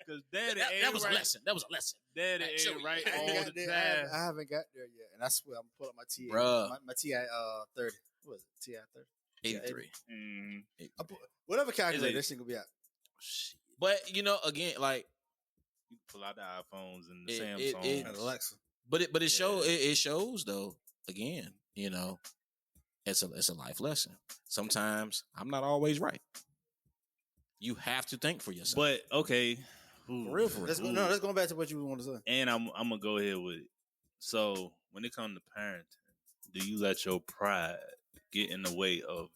Because Daddy that was right. A lesson. That was a lesson. Daddy ain't right all the time. I haven't got there yet. And I swear, I'm going to pull up my TI. Bruh. My TI 30. What was it? TI 30? 83. 83. Whatever calculator, this shit going to be out. Shit. But, again, like, you pull out the iPhones and the Samsung and Alexa. But it shows though, again, it's a life lesson. Sometimes I'm not always right. You have to think for yourself. But okay. For real. Let's go back to what you want to say. And I'm gonna go ahead with it. So when it comes to parenting, do you let your pride get in the way of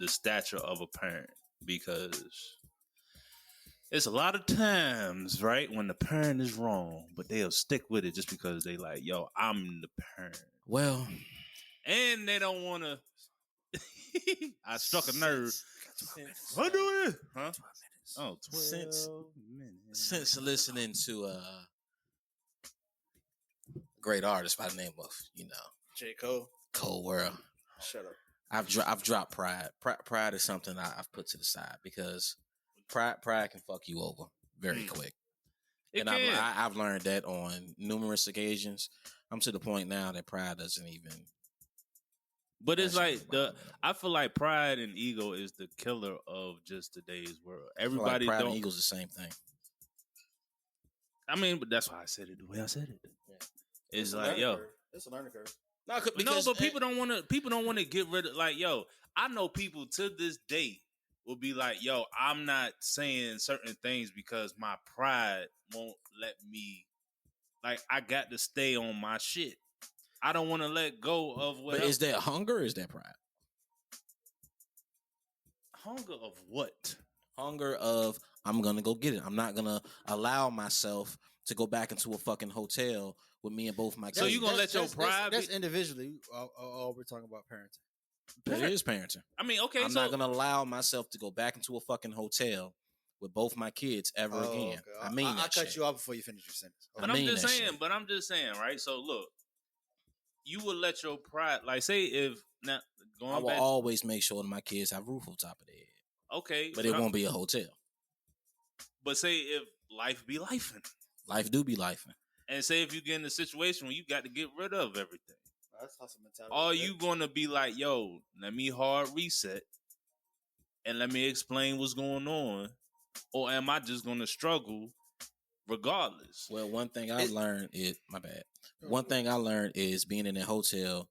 the stature of a parent? Because it's a lot of times, right, when the parent is wrong, but they'll stick with it just because they like, yo, I'm the parent. Well, and they don't want to. I struck a nerve. What do it? Huh? 12 minutes. Since listening to a great artist by the name of, J. Cole. Cole World. Shut up. I've dropped pride. Pride is something I've put to the side because pride can fuck you over very quick. It And can. I've learned that on numerous occasions. I'm to the point now that pride doesn't even. But it's like bother me. I feel like pride and ego is the killer of just today's world. I feel like Everybody pride don't. and ego's the same thing. I mean, but that's why I said it the way I said it. Yeah. It's like, yo, it's a learning curve. no, but people don't want to. People don't want to get rid of. Like, yo, I know people to this day will be like, yo, I'm not saying certain things because my pride won't let me. Like, I got to stay on my shit. I don't want to let go of what. But is that hunger or is that pride? Hunger of what? Hunger of I'm gonna go get it. I'm not gonna allow myself to go back into a fucking hotel with me and both my kids. So you gonna let your pride? That's individually. All we're talking about parenting. It is parenting. I mean, okay. I'm not gonna allow myself to go back into a fucking hotel with both my kids ever again. Okay. I mean, I cut you off before you finish your sentence. But I'm just saying, right? So look, you will let your pride, like, say if now going I will back, always make sure that my kids have roof on top of their head. Okay, but it won't be a hotel. But say if life be lifing, life do be lifing, and say if you get in a situation where you got to get rid of everything, that's hustle mentality. Are you gonna be like, yo, let me hard reset and let me explain what's going on, or am I just gonna struggle regardless? Well, one thing I learned is my bad. One thing I learned is being in a hotel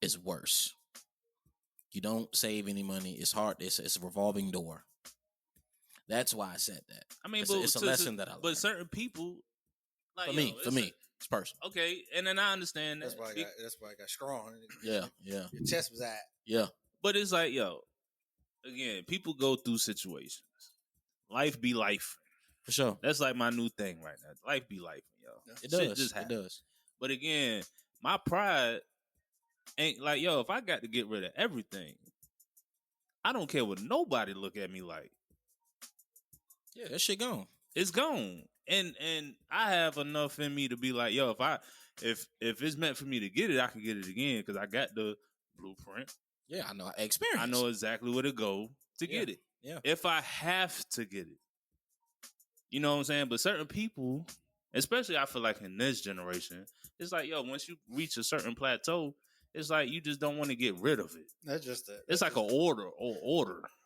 is worse. You don't save any money. It's hard. It's a revolving door. That's why I said that. I mean, it's a lesson that I learned. But certain people, like, for me, it's personal. Okay, and then I understand that. That's why I got strong. Yeah. Your chest was at. Yeah. But it's like, yo, again, people go through situations. Life be life. For sure. That's like my new thing right now. Life be life, yo. It does. It does. But again, my pride ain't like, yo, if I got to get rid of everything, I don't care what nobody look at me like. Yeah, that shit gone. It's gone. And I have enough in me to be like, yo, if it's meant for me to get it, I can get it again because I got the blueprint. Yeah, I know. Experience. I know exactly where to go to get it. Yeah. If I have to get it. You know what I'm saying? But certain people, especially I feel like in this generation, it's like, yo, once you reach a certain plateau, it's like you just don't want to get rid of it. That's just that. It's like an order.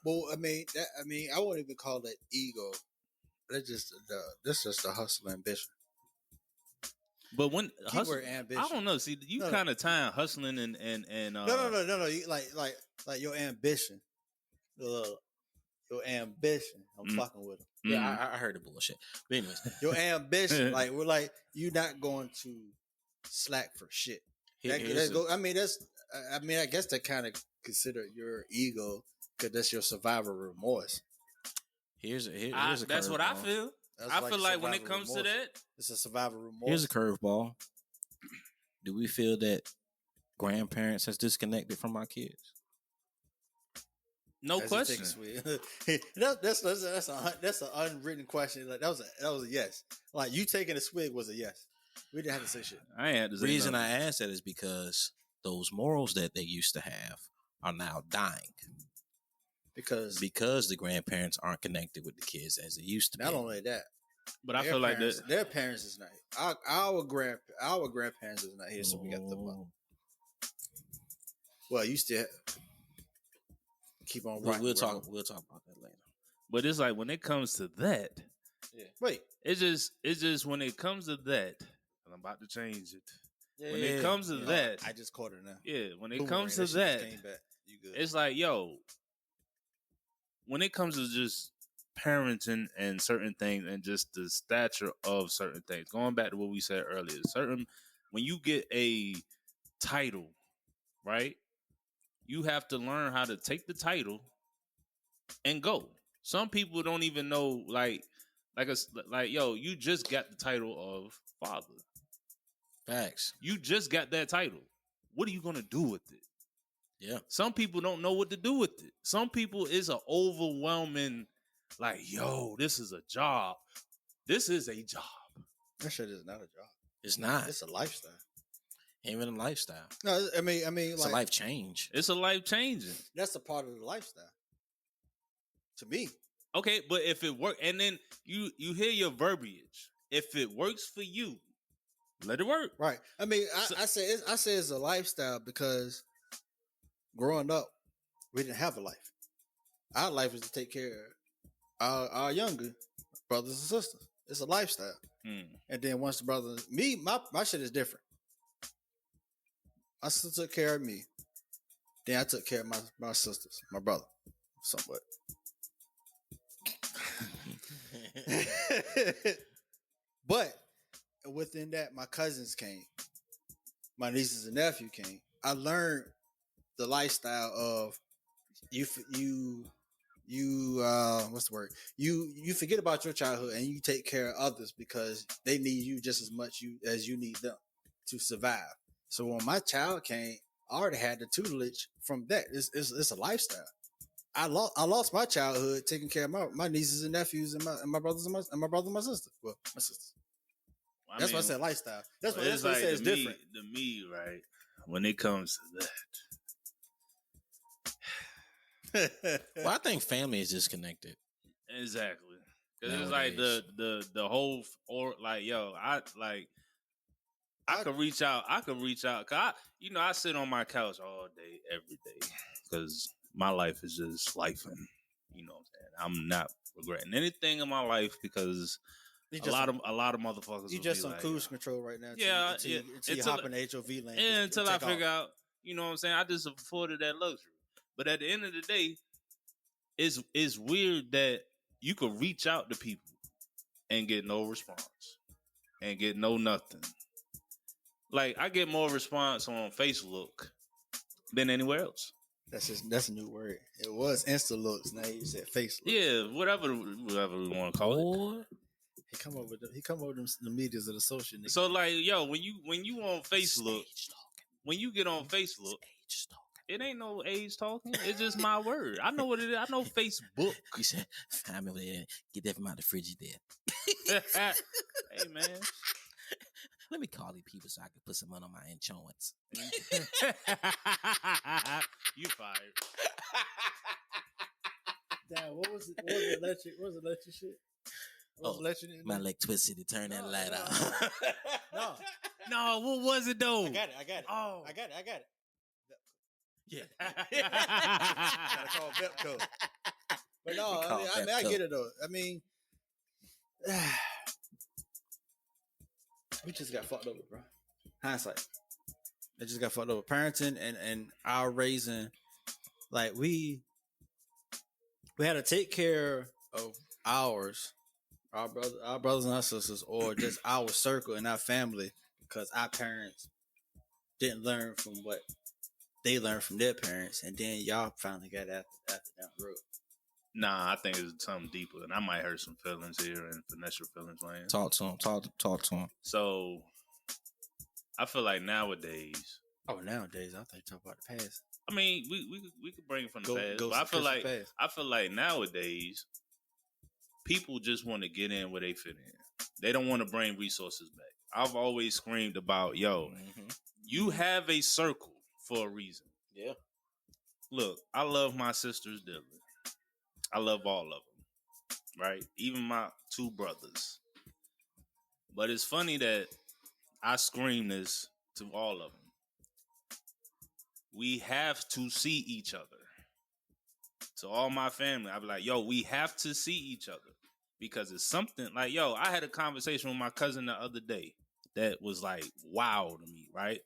Well, I mean, I wouldn't even call that ego. That's just the hustle ambition. But when keyword ambition, I don't know. See, you kind of tying hustling and no. You, like your ambition, your ambition. I'm fucking with them. Yeah, I heard the bullshit. But anyways, your ambition, like we're like you're not going to slack for shit. I guess that kind of consider your ego because that's your survivor remorse. Here's a that's what I feel. I feel like when it comes to that, it's a survivor remorse. Here's a curveball. Do we feel that grandparents has disconnected from our kids? No question. That's an unwritten question. Like that was a yes. Like you taking a swig was a yes. We didn't have to say shit. I ain't had to say The reason nothing. I asked that is because those morals that they used to have are now dying. Because the grandparents aren't connected with the kids as they used to be. Not only that, but I feel like their parents is not. Our grandparents is not here, so we got them up. Well, you still keep on. We'll talk about that later. But it's like when it comes to that. Yeah. Wait. It's just when it comes to that. I'm about to change it. Yeah, when it comes to that, I just caught it now. Yeah. When it comes to that, you good. It's like, yo. When it comes to just parenting and certain things and just the stature of certain things, going back to what we said earlier, when you get a title, right, you have to learn how to take the title and go. Some people don't even know, like yo, you just got the title of father. Facts. You just got that title. What are you gonna do with it? Yeah. Some people don't know what to do with it. Some people is an overwhelming, like, yo, this is a job. This is a job. That shit is not a job. It's not. It's a lifestyle. Ain't even a lifestyle. No, I mean, it's like, a life change. It's a life changing. That's a part of the lifestyle. To me, Okay, but if it work, and then you hear your verbiage. If it works for you, let it work. Right. I mean, So- I say it's a lifestyle because growing up, we didn't have a life. Our life is to take care of our younger brothers and sisters. It's a lifestyle. And then once the brother, my shit is different. My sister took care of me. Then I took care of my sisters, my brother, somewhat. But within that, my cousins came, my nieces and nephew came. I learned the lifestyle of you what's the word? You forget about your childhood and you take care of others because they need you just as much as you need them to survive. So when my child came, I already had the tutelage from that. It's a lifestyle. I lost my childhood taking care of my nieces and nephews and my brothers and my brother and my sister. Well, my sisters. That's why I said lifestyle. That's what I said. It's different. To me, right? When it comes to that, Well, I think family is disconnected. exactly, because it's like the whole or like yo, I could reach out. Cause I sit on my couch all day, every day, because my life is just life, and you know what I'm saying. I'm not regretting anything in my life because a lot of motherfuckers. You just on cruise control right now. Yeah, until you hop in the HOV lane. Yeah, until I figure out. You know what I'm saying. I just afforded that luxury, but at the end of the day, it's weird that you could reach out to people and get no response and get no nothing. Like I get more response on Facebook than anywhere else. That's a new word. It was Insta looks. Now you said face looks. Yeah, whatever we want to call it. He come over the medias of the social. Nigga. So like, yo, when you on Facebook, when you get on Facebook, it ain't no age talking. It's just my word. I know what it is. I know Facebook. You said, find me over there. Get that from out the Frigidaire. Hey man, let me call these people so I can put some money on my insurance. You fired. Damn, what was electric? What was electric shit? My electricity. Turn that light out. No. What was it though? I got it. Oh, I got it. Yeah. Gotta call Vepco. But no, I get it though. I mean, we just got fucked over, bro. Hindsight. It just got fucked over. Parenting and our raising, like we had to take care of our brothers and our sisters, or just our circle and our family, because our parents didn't learn from what they learned from their parents, and then y'all finally got after down the road. Nah, I think it's something deeper, and I might hurt some feelings here and finesse your feelings, man. Talk to him. So, I feel like nowadays. Oh, nowadays, I thought you talk about the past. I mean, we could bring it from the past, but I feel like nowadays people just want to get in where they fit in. They don't want to bring resources back. I've always screamed about, you have a circle for a reason. Yeah. Look, I love my sisters dearly. I love all of them, right? Even my two brothers. But it's funny that I scream this to all of them. We have to see each other. To all my family, I be like, yo, we have to see each other. Because it's something like, yo, I had a conversation with my cousin the other day that was like, wow to me, right?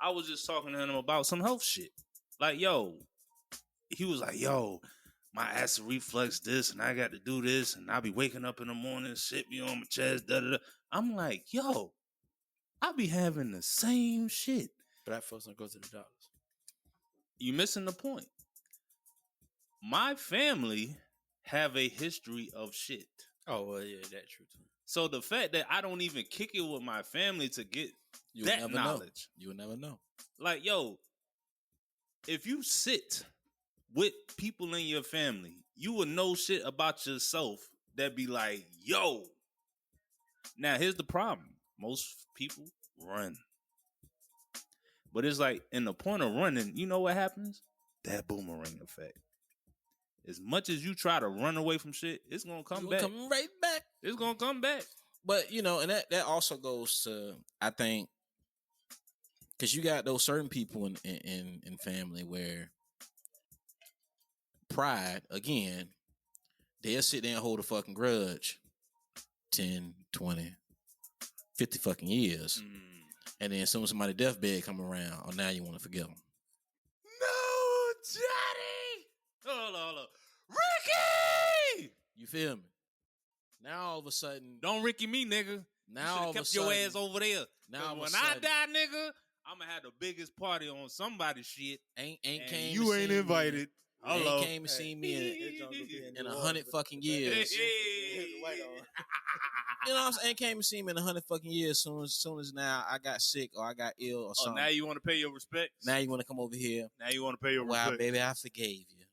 I was just talking to him about some health shit. Like, yo, he was like, yo, my acid reflux this, and I got to do this, and I be waking up in the morning, shit be on my chest, da-da-da. I'm like, yo, I be having the same shit. Black folks don't go to the doctors. You missing the point. My family have a history of shit. Oh, well, yeah, that's true too. So the fact that I don't even kick it with my family to get that knowledge. You will never know. Like, yo, if you sit with people in your family, you will know shit about yourself that be like, yo. Now, here's the problem. Most people run. But it's like, in the point of running, you know what happens? That boomerang effect. as much as you try to run away from shit, it's gonna come back. Come right back. It's gonna come back. But and that also goes to, I think, because you got those certain people in family where pride, again, they'll sit there and hold a fucking grudge 10, 20, 50 fucking years. And then as soon as somebody's deathbed come around, now you want to forgive them. No, Johnny! Hold on. Ricky! You feel me? Now all of a sudden... Don't Ricky me, nigga. Now all of a kept sudden... your ass over there. Now when I die, nigga, I'm going to have the biggest party on somebody's shit. Ain't came you ain't invited. Hello. Ain't came and seen me in 100 fucking years. You know what I'm saying? Ain't came and seen me in 100 fucking years. Soon as now I got sick or I got ill or something. Now you want to pay your respects? Now you want to come over here? Now you want to pay your respects? Wow, baby, I forgave you.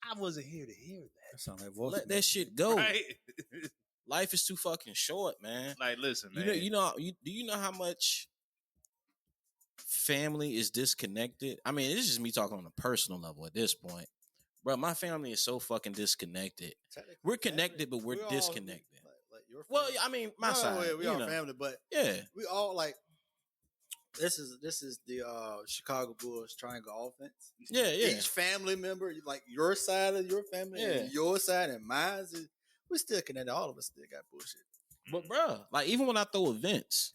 I wasn't here to hear that. That sound like Voltron. Let that shit go. Right? Life is too fucking short, man. Like, listen, man. Do you know how much family is disconnected? I mean, this is just me talking on a personal level at this point. Bro, my family is so fucking disconnected. We're connected, but we're disconnected. Like your family. Well, I mean, my side. We are family, but yeah, we all like. This is the Chicago Bulls triangle offense. Yeah. Each family member, like your side of your family, and your side and mine, we still connected. All of us still got bullshit. But bro, like even when I throw events,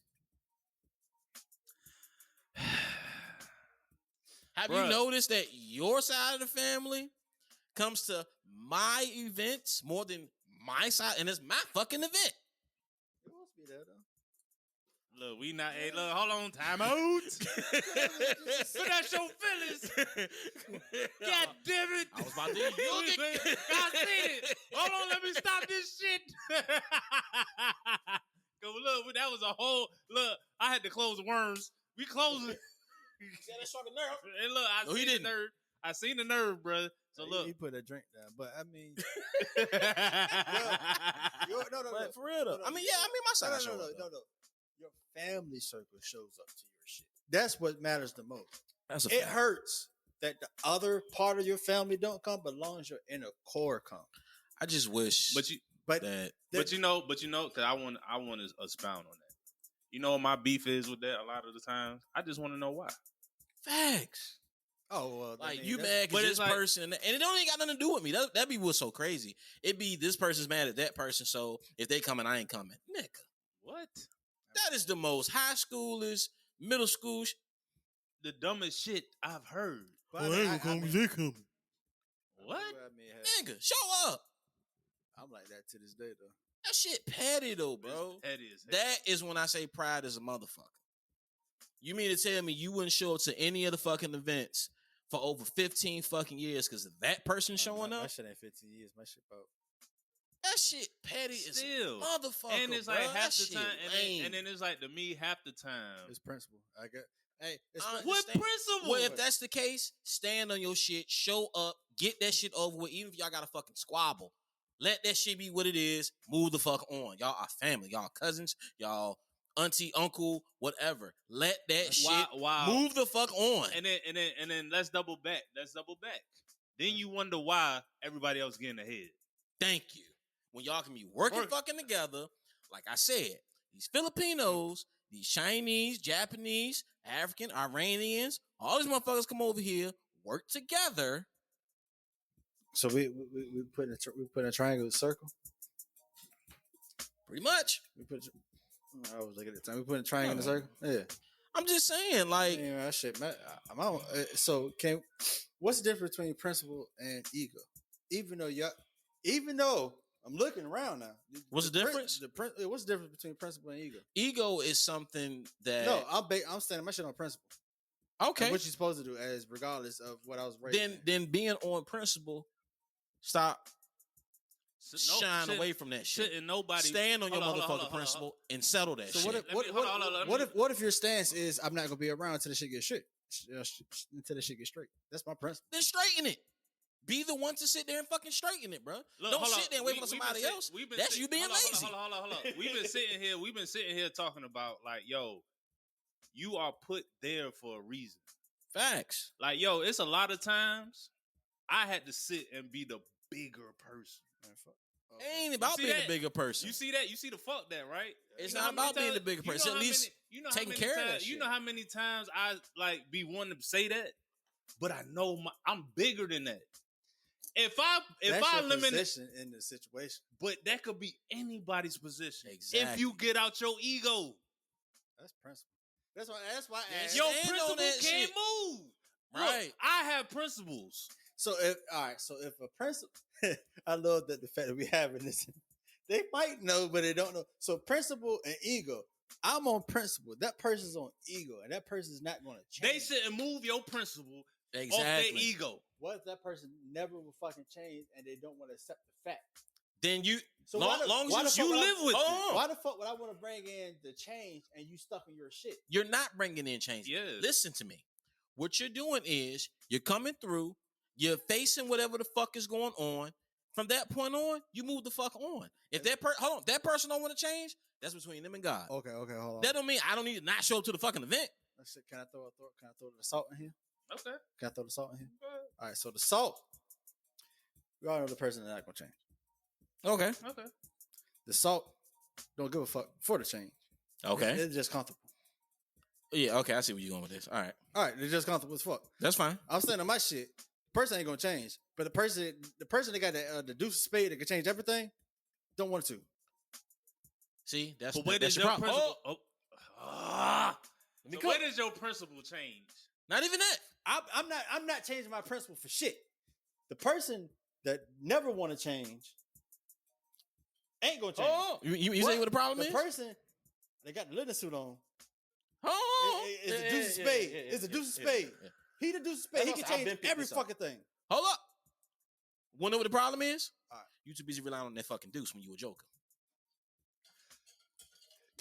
have you noticed that your side of the family comes to my events more than my side, and it's my fucking event? It must be there though. Look, we not. Hey, look, hold on, time out. Put out your feelings. God damn it! I was about to use it. I seen it. Hold on, let me stop this shit. Cause look, that was a whole look. I had to close the worms. We closing. Yeah, that struck a nerve. And look, I seen the nerve. I seen the nerve, bro. So look, he put a drink down, but I mean, no, for real though. I mean, my side. No. Your family circle shows up to your shit. That's what matters the most. It hurts that the other part of your family don't come, but as long as your inner core come. I just wish, because I want to expound on that. You know what my beef is with that a lot of the times? I just want to know why. Facts. Oh, well, like you mad because this person, and it don't even got nothing to do with me. That'd be what's so crazy. It'd be this person's mad at that person, so if they coming, I ain't coming. Nigga. What? That is the most high schoolers, middle school, the dumbest shit I've heard. Well, they coming. What? Nigga, show up. I'm like that to this day, though. That shit petty, though, bro. That is when I say pride is a motherfucker. You mean to tell me you wouldn't show up to any of the fucking events for over 15 fucking years because of that person showing up? My shit ain't 15 years. My shit about... That shit petty as motherfucker, and it's like half the time, and then it's like to me half the time it's principle. I got what principle? Well, if that's the case, stand on your shit, show up, get that shit over with. Even if y'all got a fucking squabble, let that shit be what it is. Move the fuck on. Y'all are family. Y'all cousins. Y'all auntie, uncle, whatever. Let that shit move the fuck on. And then let's double back. Then you wonder why everybody else getting ahead. Thank you. When y'all can be working fucking together, like I said, these Filipinos, these Chinese, Japanese, African, Iranians, all these motherfuckers come over here, work together. So we put in a triangle circle. Pretty much. I was looking at the time. We put a triangle in a circle. Yeah. I'm just saying, like, that shit. What's the difference between principle and ego? Even though I'm looking around now. What's the difference? What's the difference between principle and ego? Ego is something that... No, I'm standing my shit on principle. Okay. And what you're supposed to do, as regardless of what I was raised. Then being on principle, stop shine away from that shit. Shouldn't nobody stand on your motherfucking principle and settle that shit. What if your stance is I'm not gonna be around until the shit gets until the shit gets straight? That's my principle. Then straighten it. Be the one to sit there and fucking straighten it, bro. Don't sit there and wait for somebody else. That's you being lazy. Hold on. We've been sitting here talking about like, yo, you are put there for a reason. Facts. Like, yo, it's a lot of times I had to sit and be the bigger person. Man, fuck. It ain't about being the bigger person. You see that? You see the fuck that, right? It's You know not about being the bigger person. At least taking care of that shit. You know how many times I like be wanting to say that, but I know I'm bigger than that. If I eliminate position in the situation, but that could be anybody's position. Exactly. If you get out your ego, that's principle. That's why I asked. Your principle can't move. Right. Look, I have principles. So if a principle, I love that the fact that we having this. They might know, but they don't know. So principle and ego. I'm on principle. That person's on ego, and that person's not going to change. They shouldn't move your principle Exactly. off their ego. What if that person never will fucking change, and they don't want to accept the fact? Then you, so long as you live with it. Why the fuck would I want to bring in the change and you stuck in your shit? You're not bringing in change. Yes. Listen to me. What you're doing is you're coming through. You're facing whatever the fuck is going on. From that point on, you move the fuck on. If that person don't want to change, that's between them and God. Okay, hold on. That don't mean I don't need to not show up to the fucking event. Can I throw the salt in here? Okay. Can I throw the salt in here? All right, so the salt, we all know the person that's not gonna change. Okay. The salt don't give a fuck for the change. Okay. It's just comfortable. Yeah, okay, I see where you're going with this. All right, they're just comfortable as fuck. That's fine. I'm saying on my shit, the person ain't gonna change. But the person that got the deuce of spade that can change everything, don't want to. See, that's your problem. Principle? Where does your principle change? Not even that. I'm not changing my principle for shit. The person that never want to change ain't gonna change. Oh, you say what the problem is? The person that got the linen suit on. It's a deuce of spade. It's a deuce of spade. He the deuce of spade. He can change every fucking thing. Hold up. Want to know what the problem is? All right. You too busy relying on that fucking deuce when you a joker.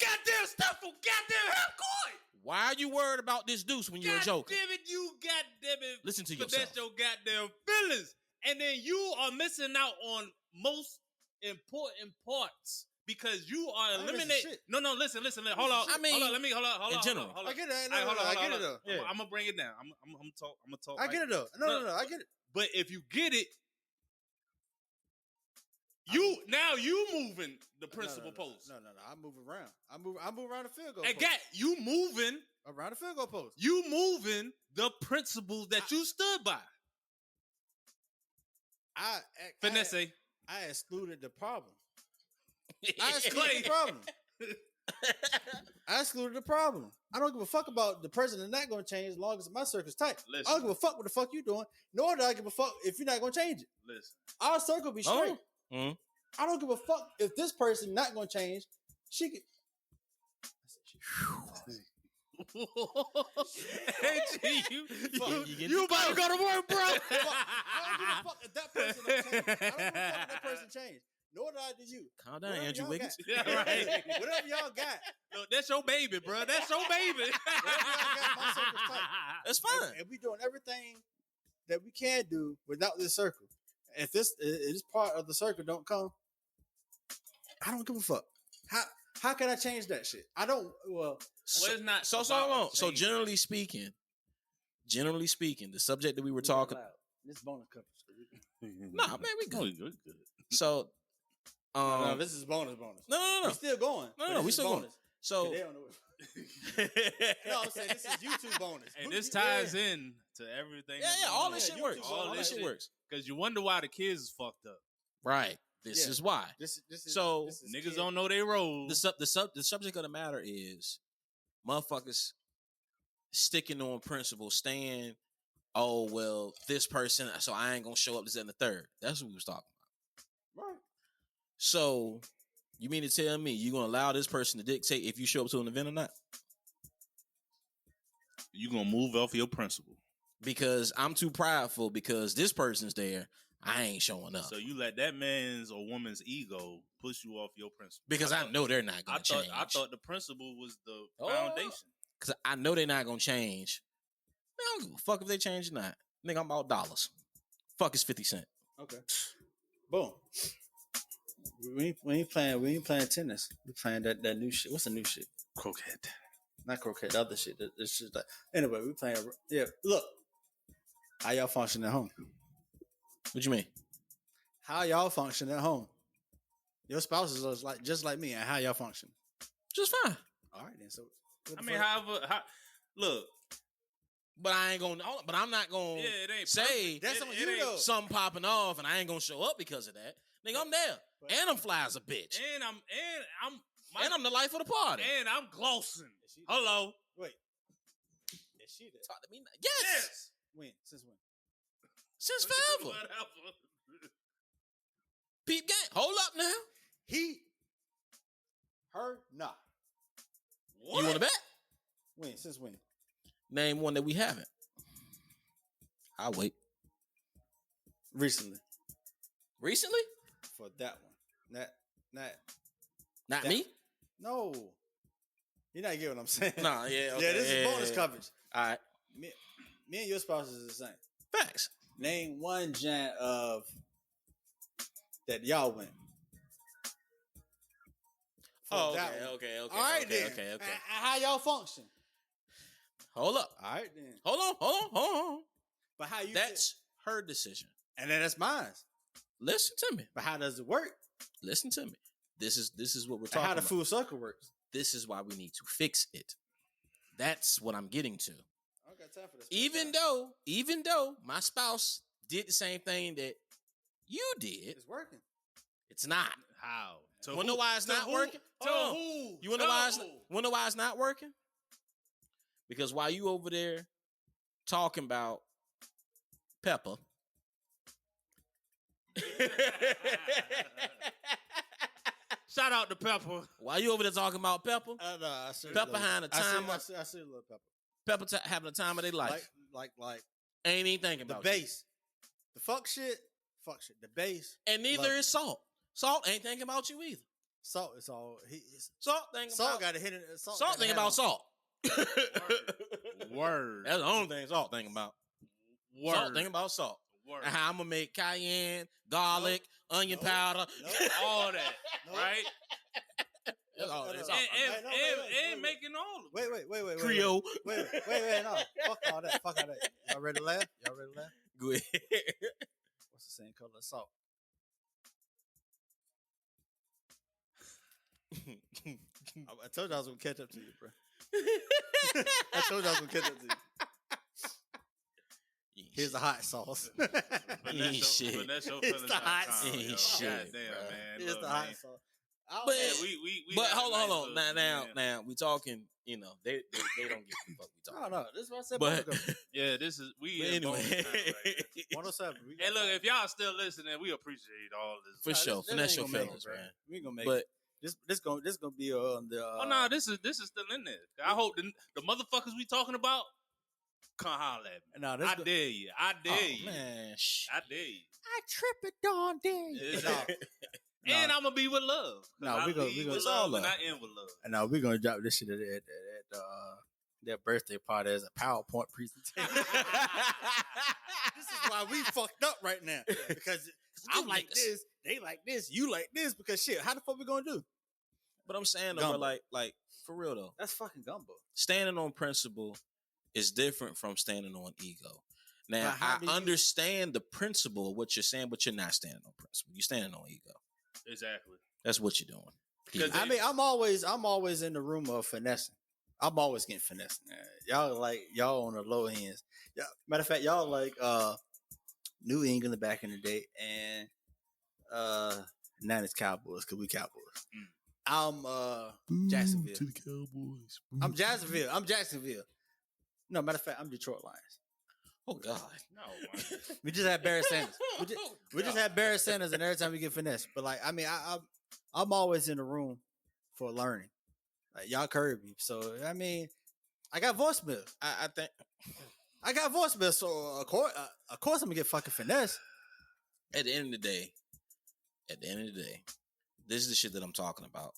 Goddamn stuff for goddamn half court. Why are you worried about this deuce when you're a joker? Damn it, you goddamn it. Listen to yourself. yourself. That's your goddamn feelings. And then you are missing out on most important parts. Because you are eliminating. No, listen. Hold on. I mean, hold on. In general. I get it. I get it though. I'm gonna bring it down. I'm gonna talk. I get it though. No. I get it. But if you get it, you moving the principal post. No. I move around. I move around the field goal. And you moving around the field goal post. You moving the principles that you stood by. Finesse. I excluded the problem. I excluded the problem. I excluded the problem. I don't give a fuck about the person that's not going to change as long as my circle's tight. Listen. I don't give a fuck what the fuck you doing. Nor do I give a fuck if you're not going to change it. Listen. Our circle be straight. Mm-hmm. I don't give a fuck if this person not going to change. She could. Hey, G, you about to go to work, bro. I don't give a fuck if that person don't change. I don't give a fuck if that person change. Nor do I do you. Calm down, Andrew Wiggins. Yeah, right. Whatever y'all got. Look, that's your baby, bro. That's your baby. My circle's tight. That's fine. And we doing everything that we can do without this circle. If this part of the circle don't come, I don't give a fuck. How can I change that shit? I don't. Well, it's not. So generally speaking, the subject that we were talking. This bonus coverage. Nah, man, we good. So, no, this is bonus. No. We still going. No, we still going. So, they don't know no, I'm saying this is YouTube bonus. And this ties in to everything. Yeah, all this shit works. All this shit works. Because you wonder why the kids is fucked up. Right. This is why. This is niggas don't know their role. The subject of the matter is motherfuckers sticking on principle, staying, oh, well, this person, so I ain't gonna show up this and the third. That's what we was talking about. Right. So you mean to tell me you gonna allow this person to dictate if you show up to an event or not? You gonna move off your principle. Because I'm too prideful because this person's there. I ain't showing up. So you let that man's or woman's ego push you off your principle. Because I know they're not going to change. I thought the principle was the foundation. Because I know they're not going to change. Man, I don't give a fuck if they change or not. Nigga, I'm about dollars. Fuck is 50 cents. Okay. Boom. We ain't playing tennis. We playing that new shit. What's the new shit? Croquet. Not croquet, the other shit. It's just like, anyway, we playing. Yeah, look. How y'all function at home? What you mean? How y'all function at home? Your spouses are like just like me, and how y'all function? Just fine. All right, then. So, I mean, however, look. But I ain't gonna. But I'm not gonna Yeah, it ain't say that's on you though. something popping off, and I ain't gonna show up because of that. Nigga, I'm there, and I'm fly as a bitch, And I'm the life of the party, and I'm glossing. Hello. Wait. Is she there? Talk to me. Yes. When? Since when? Since forever. Peep gang. Hold up now. Her, nah. What? You want to bet? When? Since when? Name one that we haven't. I'll wait. Recently. Recently? For that one. Not that, me? No. You're not getting what I'm saying. Nah, yeah. Okay, yeah, this is bonus coverage. All right. Me and your spouse is the same. Facts. Name one jant of that y'all went. Oh, okay. All right, then. Okay. How y'all function? Hold up. All right, then. Hold on. But how you? That's her decision. And then that's mine. Listen to me. But how does it work? Listen to me. This is what we're talking about. How the full circle works. This is why we need to fix it. That's what I'm getting to. I don't got time for this. Even though my spouse did the same thing that you did, it's working. It's not. How? You wanna know why it's not working? To who? You wanna know why it's not working? Because while you over there talking about Pepper, shout out to Pepper. While you over there talking about Pepper, I Pepper having a time. I see a little Pepper. Pepper having a time of their life. Like ain't even thinking the about base. The fuck shit. The base. And neither is Salt. Salt ain't thinking about you either. Salt is all. Salt thinking Salt about. got a hit. Salt thinking about Salt. Word. That's the only thing Salt thinking about. Word. Salt thinking about Salt. Word. And how I'm gonna make cayenne, garlic, onion powder, all that, right? That's all that is. And making all of it. Wait. Creole. Wait, no. Fuck all that. Y'all ready to laugh? Go ahead. What's the same color of salt? I told you I was gonna catch up to you, bro. I told you I was gonna catch up to you. Here's the hot sauce. Here's shit. That's your It's the hot time, sauce. yo. Shit, God damn, bro. man. Here's the hot sauce. But hold on. Now we talking. You know, they don't get the fuck we talking. No, this is what I said. But yeah, this is we. But anyway, 107. Hey, look, if y'all still listening, we appreciate all this. For sure, finesse your feelings, man. We ain't gonna make but it. This gonna be on the. Oh no, this is still in there. I hope the motherfuckers we talking about come holler at me. No, I dare you. I dare you. Man, I dare you. I trip it down, dare you. And I'm gonna be with love. No, we gonna with love, and I end with love. And now we're gonna drop this shit at their birthday party as a PowerPoint presentation. This is why we fucked up right now because I'm like this, they like this, you like this. Because shit, how the fuck we gonna do? But I'm saying though, like for real though, that's fucking gumbo. Standing on principle is different from standing on ego. Now I understand the principle of what you're saying, but you're not standing on principle. You're standing on ego. Exactly. That's what you're doing. I mean, I'm always in the room of finessing. I'm always getting finessed. Y'all on the low ends. Yeah, matter of fact, y'all like New England back in the day, and now it's Cowboys because we Cowboys. I'm Jacksonville. To the Cowboys. I'm Jacksonville. No, matter of fact, I'm Detroit Lions. Oh God, no! We just had Barry Sanders. We just had Barry Sanders, and every time we get finesse. But like, I mean, I'm always in the room for learning. Like y'all curb me, so I mean, I got voicemail. I think I got voicemail. So of course, I'm gonna get fucking finesse. At the end of the day, this is the shit that I'm talking about.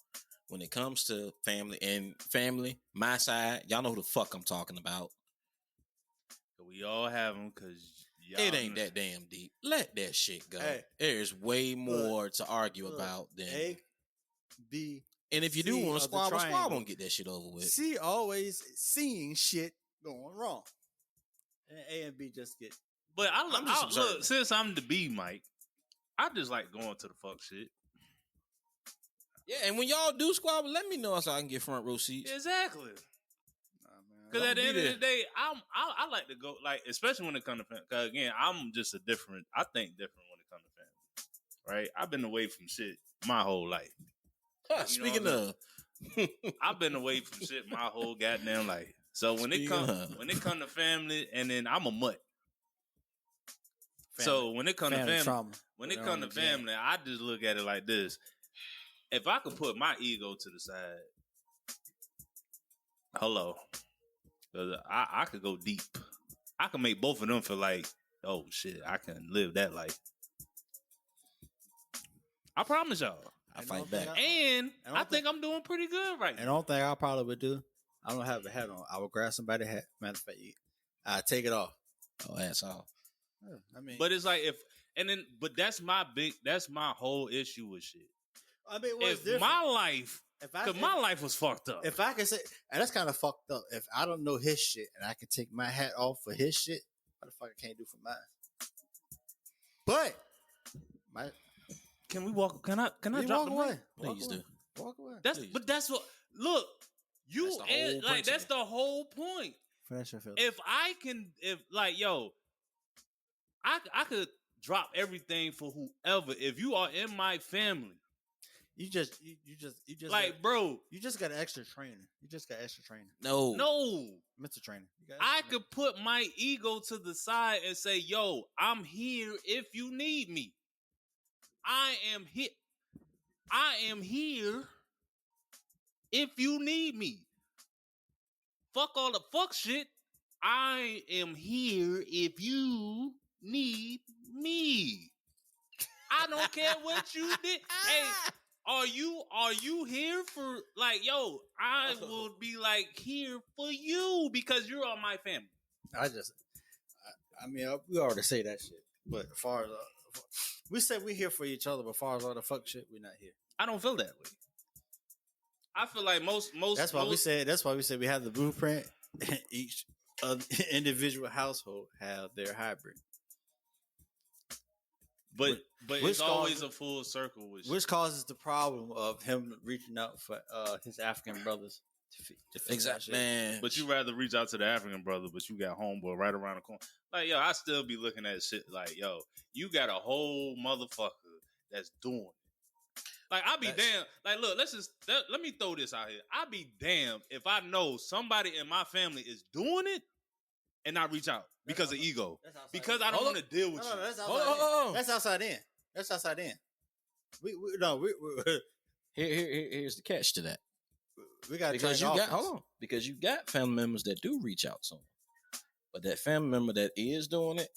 When it comes to family, my side, y'all know who the fuck I'm talking about. We all have them because it ain't that damn deep. Let that shit go. Hey, there's way more to argue about than A, B. And if you do want to squabble, won't get that shit over with. C always seeing shit going wrong, and A and B just get But I'm just observing. look, since I'm the B, Mike, I just like going to the fuck shit. Yeah, and when y'all do squabble, let me know so I can get front row seats. Exactly. Because Don't at the be end of there. the day, I like to go, like, especially when it comes to family. Because again, I'm just I think different when it comes to family. Right? I've been away from shit my whole life. Speaking of, I've been away from shit my whole goddamn life. So when it come to family, and then I'm a mutt. So when it come to family, trauma, I just look at it like this. If I could put my ego to the side, hello. Because I could go deep. I can make both of them feel like, oh shit, I can live that life. I promise y'all. I fight back. And I think I'm doing pretty good right now. And the only thing I probably would do, I don't have a hat on. I would grab somebody's hat. Matter of fact, I take it off. Oh, that's all. Yeah, I mean, but it's like but that's my whole issue with shit. I mean, if my life, because my life was fucked up. If I can say, and that's kind of fucked up. If I don't know his shit and I can take my hat off for his shit, what the fuck I can't do for mine? But can we walk? Can I drop walk away? Please do. Walk away. That's what. Look, that's the whole point. If I can, I could drop everything for whoever. If you are in my family. You just like, bro. You just got extra training. No, Mr. Trainer. I could put my ego to the side and say, "Yo, I'm here if you need me. I am here. I am here if you need me. Fuck all the fuck shit. I am here if you need me. I don't care what you did. Hey." Are you here for, like, yo, I will be like here for you because you're on my family. I mean, we already say that shit. But as far as we say we're here for each other, but as far as all the fuck shit, we're not here. I don't feel that way. I feel like most. That's why we say we have the blueprint. And each individual household have their hybrid. But it's always a full circle. Which causes the problem of him reaching out for his African brothers to fix exactly, man. But you rather reach out to the African brother, but you got homeboy right around the corner. Like, yo, I still be looking at shit like, yo, you got a whole motherfucker that's doing it. Like, I'll be damned. Like, look, let me throw this out here. I'll be damned if I know somebody in my family is doing it and not reach out because of ego. Because I don't want to deal with you. That's outside in. That's outside in. Here's the catch to that. We got because you got family members that do reach out to them, but that family member that is doing it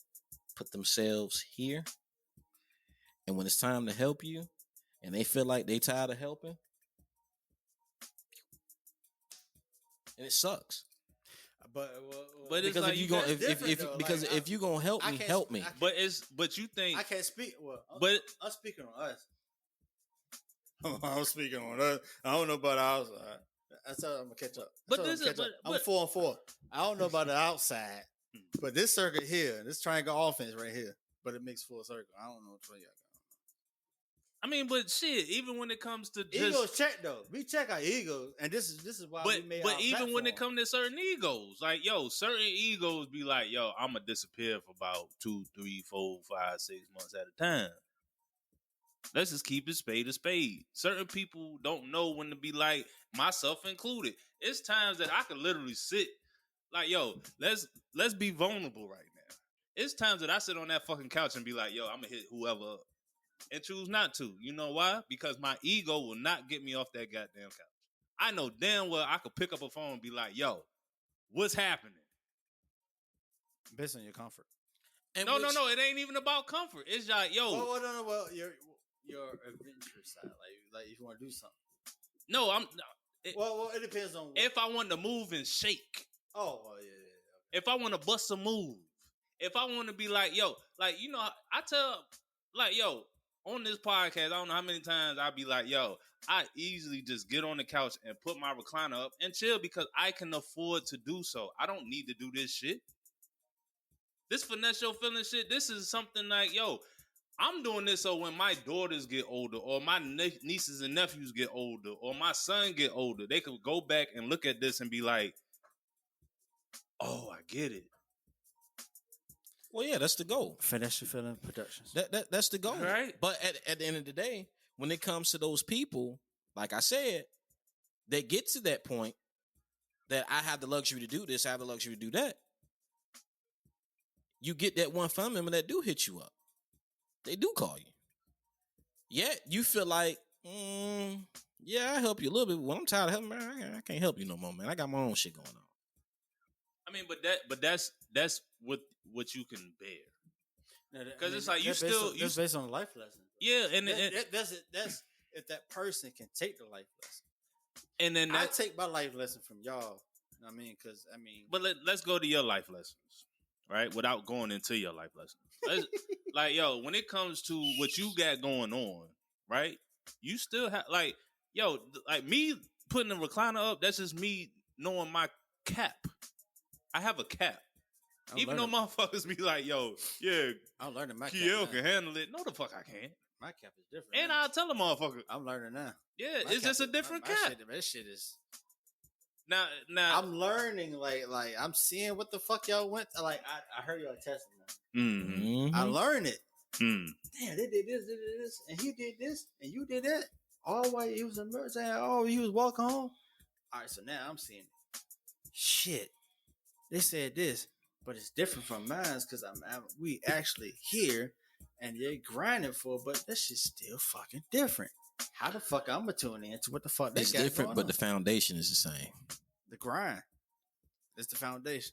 put themselves here, and when it's time to help you, and they feel like they tired of helping, and it sucks. But because like, if you gonna help me, help me. But you think I can't speak. Well, but I'm speaking on us. I'm speaking on us. I don't know about the outside. That's how I'm gonna catch up. I'm 4-4. I don't know about the outside, but this circuit here, this triangle offense right here, but it makes full circle. I don't know which way y'all got. I mean, but shit, even when it comes to egos, check though. We check our egos, and this is why we made. But even when it comes to certain egos, like, yo, certain egos be like, yo, I'm gonna disappear for about 2, 3, 4, 5, 6 months at a time. Let's just keep it spade a spade. Certain people don't know when to be like, myself included. It's times that I can literally sit like, yo, let's be vulnerable right now. It's times that I sit on that fucking couch and be like, yo, I'm gonna hit whoever up. And choose not to. You know why? Because my ego will not get me off that goddamn couch. I know damn well I could pick up a phone and be like, yo, what's happening? Based on your comfort. And no, it ain't even about comfort. It's like, yo. Well, your adventure side. Like if you want to do something. No, it depends on if I want to move and shake. Oh, well, yeah. Okay. If I want to bust a move. If I want to be like, yo, like, you know, I tell, like, yo, on this podcast, I don't know how many times I'll be like, yo, I easily just get on the couch and put my recliner up and chill because I can afford to do so. I don't need to do this shit. This finesse your feeling shit. This is something like, yo, I'm doing this so when my daughters get older, or my nieces and nephews get older, or my son get older, they could go back and look at this and be like, oh, I get it. Well, yeah, that's the goal. Finesse your feeling productions. That's the goal. Right. But at the end of the day, when it comes to those people, like I said, they get to that point that I have the luxury to do this, I have the luxury to do that. You get that one family member that do hit you up. They do call you. Yet you feel like, yeah, I help you a little bit. When I'm tired of helping, man, I can't help you no more, man. I got my own shit going on. I mean, but that's what you can bear. Because it's like that's based on a life lesson. Yeah, and that's if that person can take the life lesson. And then I take my life lesson from y'all. You know what I mean? Because but let's go to your life lessons, right? Without going into your life lessons, like, yo, when it comes to what you got going on, right? You still have like, yo, like me putting the recliner up. That's just me knowing my cap. I have a cap. Even though motherfuckers be like, yo, yeah, I'm learning my Kiel cap. can handle it. No, the fuck I can't. My cap is different. And I'll tell the motherfucker. I'm learning now. Yeah, My it's just a different cap. That shit is. Now I'm learning. Like I'm seeing what the fuck y'all went. Like I heard y'all testing. Mm-hmm. I learned it. Mm. Damn, they did this, and he did this, and you did that. All while he was saying, oh, he was walking home. All right, so now I'm seeing it. Shit. They said this, but it's different from mine because we actually here and they grinding for it, but that shit's still fucking different. How the fuck I'm gonna tune in to what the fuck they It's got different, going but on? the foundation is the same. The grind. It's the foundation.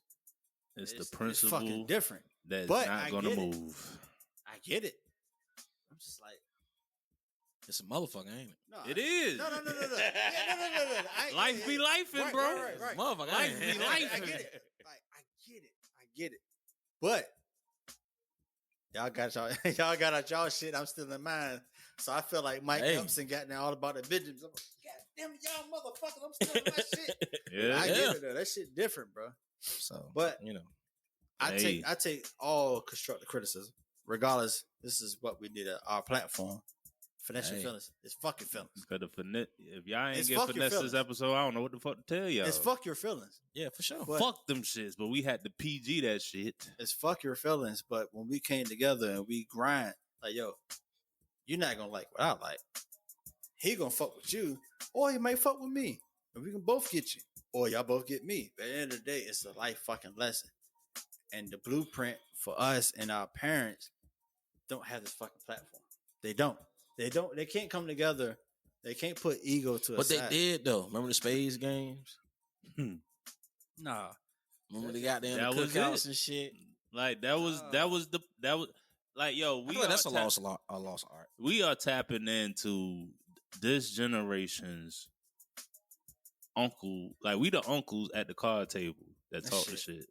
It's the principle. It's fucking different. That's but not gonna move. I get it. I'm just like, It's a motherfucker, ain't it? No, it is. No. Yeah, no. Life be lifing, bro. Right. Motherfucker, Life be I lifing. get it. Like, I get it. But y'all got out y'all shit. I'm still in mine. So I feel like Mike Epson got now all about the business. I'm like, God damn it, y'all motherfuckers, I'm still in my shit. Yeah. I get it though. That shit different, bro. So, but I Hey. take all constructive criticism, regardless. This is what we did at our platform. Finesse your feelings. It's fucking feelings. If y'all ain't It's get fuck your finesse this feelings. episode, I don't know what the fuck to tell y'all. It's fuck your feelings. Yeah, for sure. But fuck them shits, but we had to PG that shit. It's fuck your feelings. But when we came together and we grind, like, yo, you're not gonna like what I like. He gonna fuck with you, or he might fuck with me, and we can both get you, or y'all both get me. But at the end of the day, it's a life fucking lesson. And the blueprint for us and our parents don't have this fucking platform. They don't. They can't come together. They can't put ego to a But side. they did though. Remember the Spades games? Nah. Remember they got them That was cookouts it. and shit. Like that was like, yo, I feel like that's a lost art. We are tapping into this generation's uncle. Like, we the uncles at the card table that talk the shit.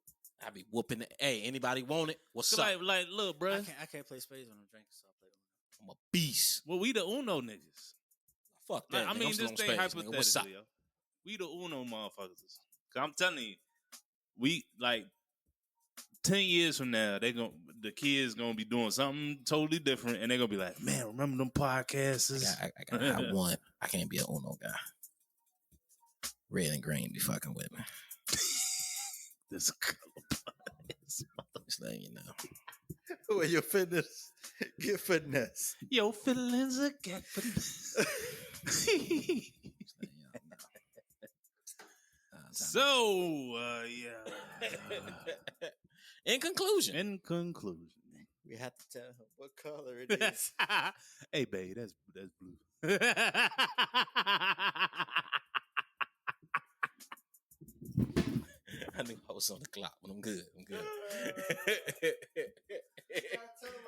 I be whooping it. Hey, anybody want it? What's So up? like, look, bro. I can't play spades when I'm drinking, so I play them. I'm a beast. Well, we the Uno niggas. Fuck that. Like, I nigga. mean, I'm still this on thing Spades, nigga. hypothetically, What's up? yo. We the Uno motherfuckers. Cause I'm telling you, we like 10 years from now, the kids gonna be doing something totally different, and they gonna be like, man, remember them podcasts? I won. I can't be an Uno guy. Red and green be fucking with me. This Just letting you know. When your fitness get finesse. Your feelings are get finesse. Just letting y'all know. So, yeah. In conclusion, We have to tell him what color it is. Hey, babe, that's blue. I knew I was on the clock, but I'm good.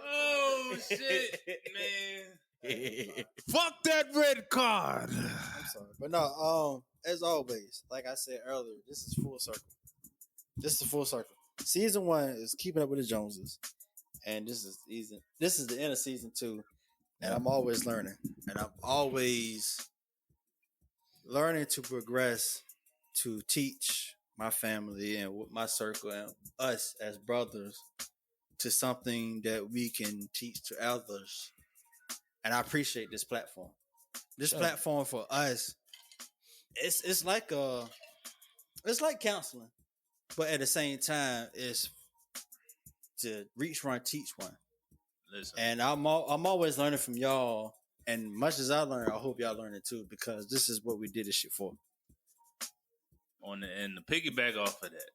Oh shit, man! Fuck that red card. I'm sorry, but no. As always, like I said earlier, this is full circle. Season 1 is Keeping Up with the Joneses, and this is the end of season 2, and I'm always learning, and I'm always learning to progress, to teach my family and my circle and us as brothers to something that we can teach to others. And I appreciate this platform. This platform for us, it's like counseling, but at the same time, it's to reach one, teach one. Listen. And I'm always learning from y'all. And much as I learn, I hope y'all learn it too, because this is what we did this shit for. And to piggyback off of that,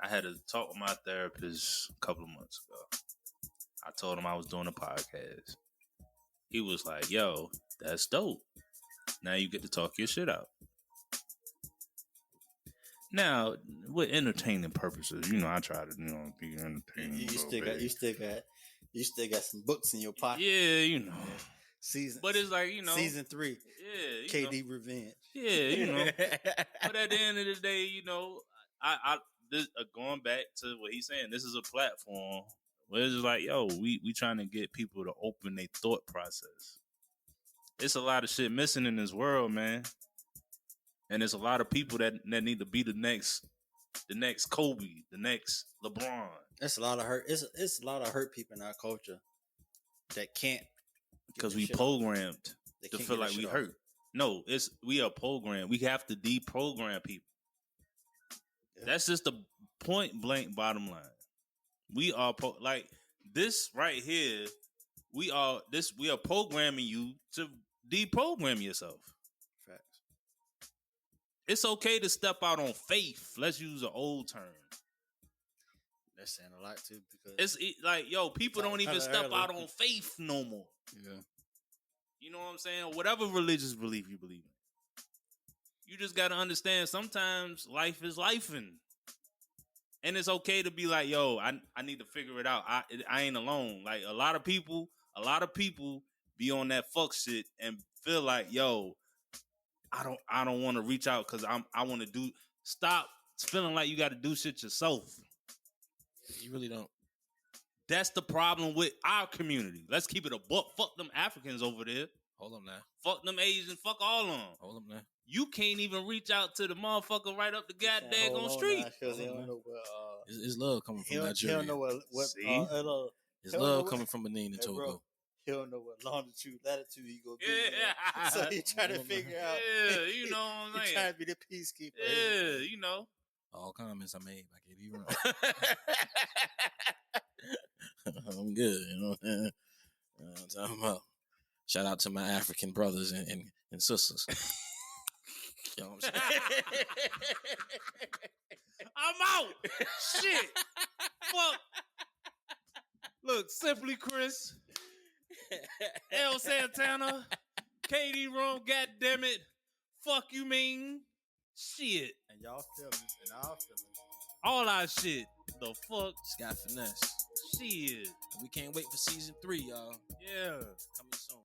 I had a talk with my therapist a couple of months ago. I told him I was doing a podcast. He was like, yo, that's dope. Now you get to talk your shit out. Now, with entertaining purposes, I try to, be entertaining. You still got some books in your pocket. Yeah, Season, but it's like, season 3. Yeah, KD Revenge. Yeah, But at the end of the day, I this, going back to what he's saying, this is a platform where it's just like, yo, we trying to get people to open their thought process. It's a lot of shit missing in this world, man. And there's a lot of people that need to be the next Kobe, the next LeBron. It's a lot of hurt. It's a lot of hurt people in our culture that can't, because we programmed to feel like we hurt. No, we are programmed. We have to deprogram people. Yeah. That's just the point blank bottom line. We are like this right here. We are programming you to deprogram yourself. Facts. It's okay to step out on faith. Let's use an old term. That's saying a lot too, because it's like, yo, people don't even step out on faith no more. Yeah. You know what I'm saying? Whatever religious belief you believe in. You just got to understand sometimes life is lifing. And it's okay to be like, yo, I need to figure it out. I ain't alone. Like a lot of people be on that fuck shit and feel like, yo, I don't want to reach out because I want to stop feeling like you got to do shit yourself. You really don't. That's the problem with our community. Let's keep it a buck. Fuck them Africans over there. Hold up now. Fuck them Asians. Fuck all of them. Hold up now. You can't even reach out to the motherfucker right up the goddamn on street. Because he don't know where. His love coming from Nigeria. He don't know what. His love coming from Benin and Togo. Bro, he don't know what longitude, latitude he gonna be. Yeah. So he trying to figure out. Yeah, you know what I'm saying. He trying to be the peacekeeper. Yeah, All comments I made by KD Wrong. I'm good, you know what I'm talking about. Shout out to my African brothers and sisters. You know what I'm saying? I'm out. Shit. Fuck. Look, Simply Chris, El Santana, KD Rome, goddammit. Fuck you mean? Shit. And y'all feelings and our feelings. All our shit. The fuck? Scott Finesse. Shit. We can't wait for season 3, y'all. Yeah. Coming soon.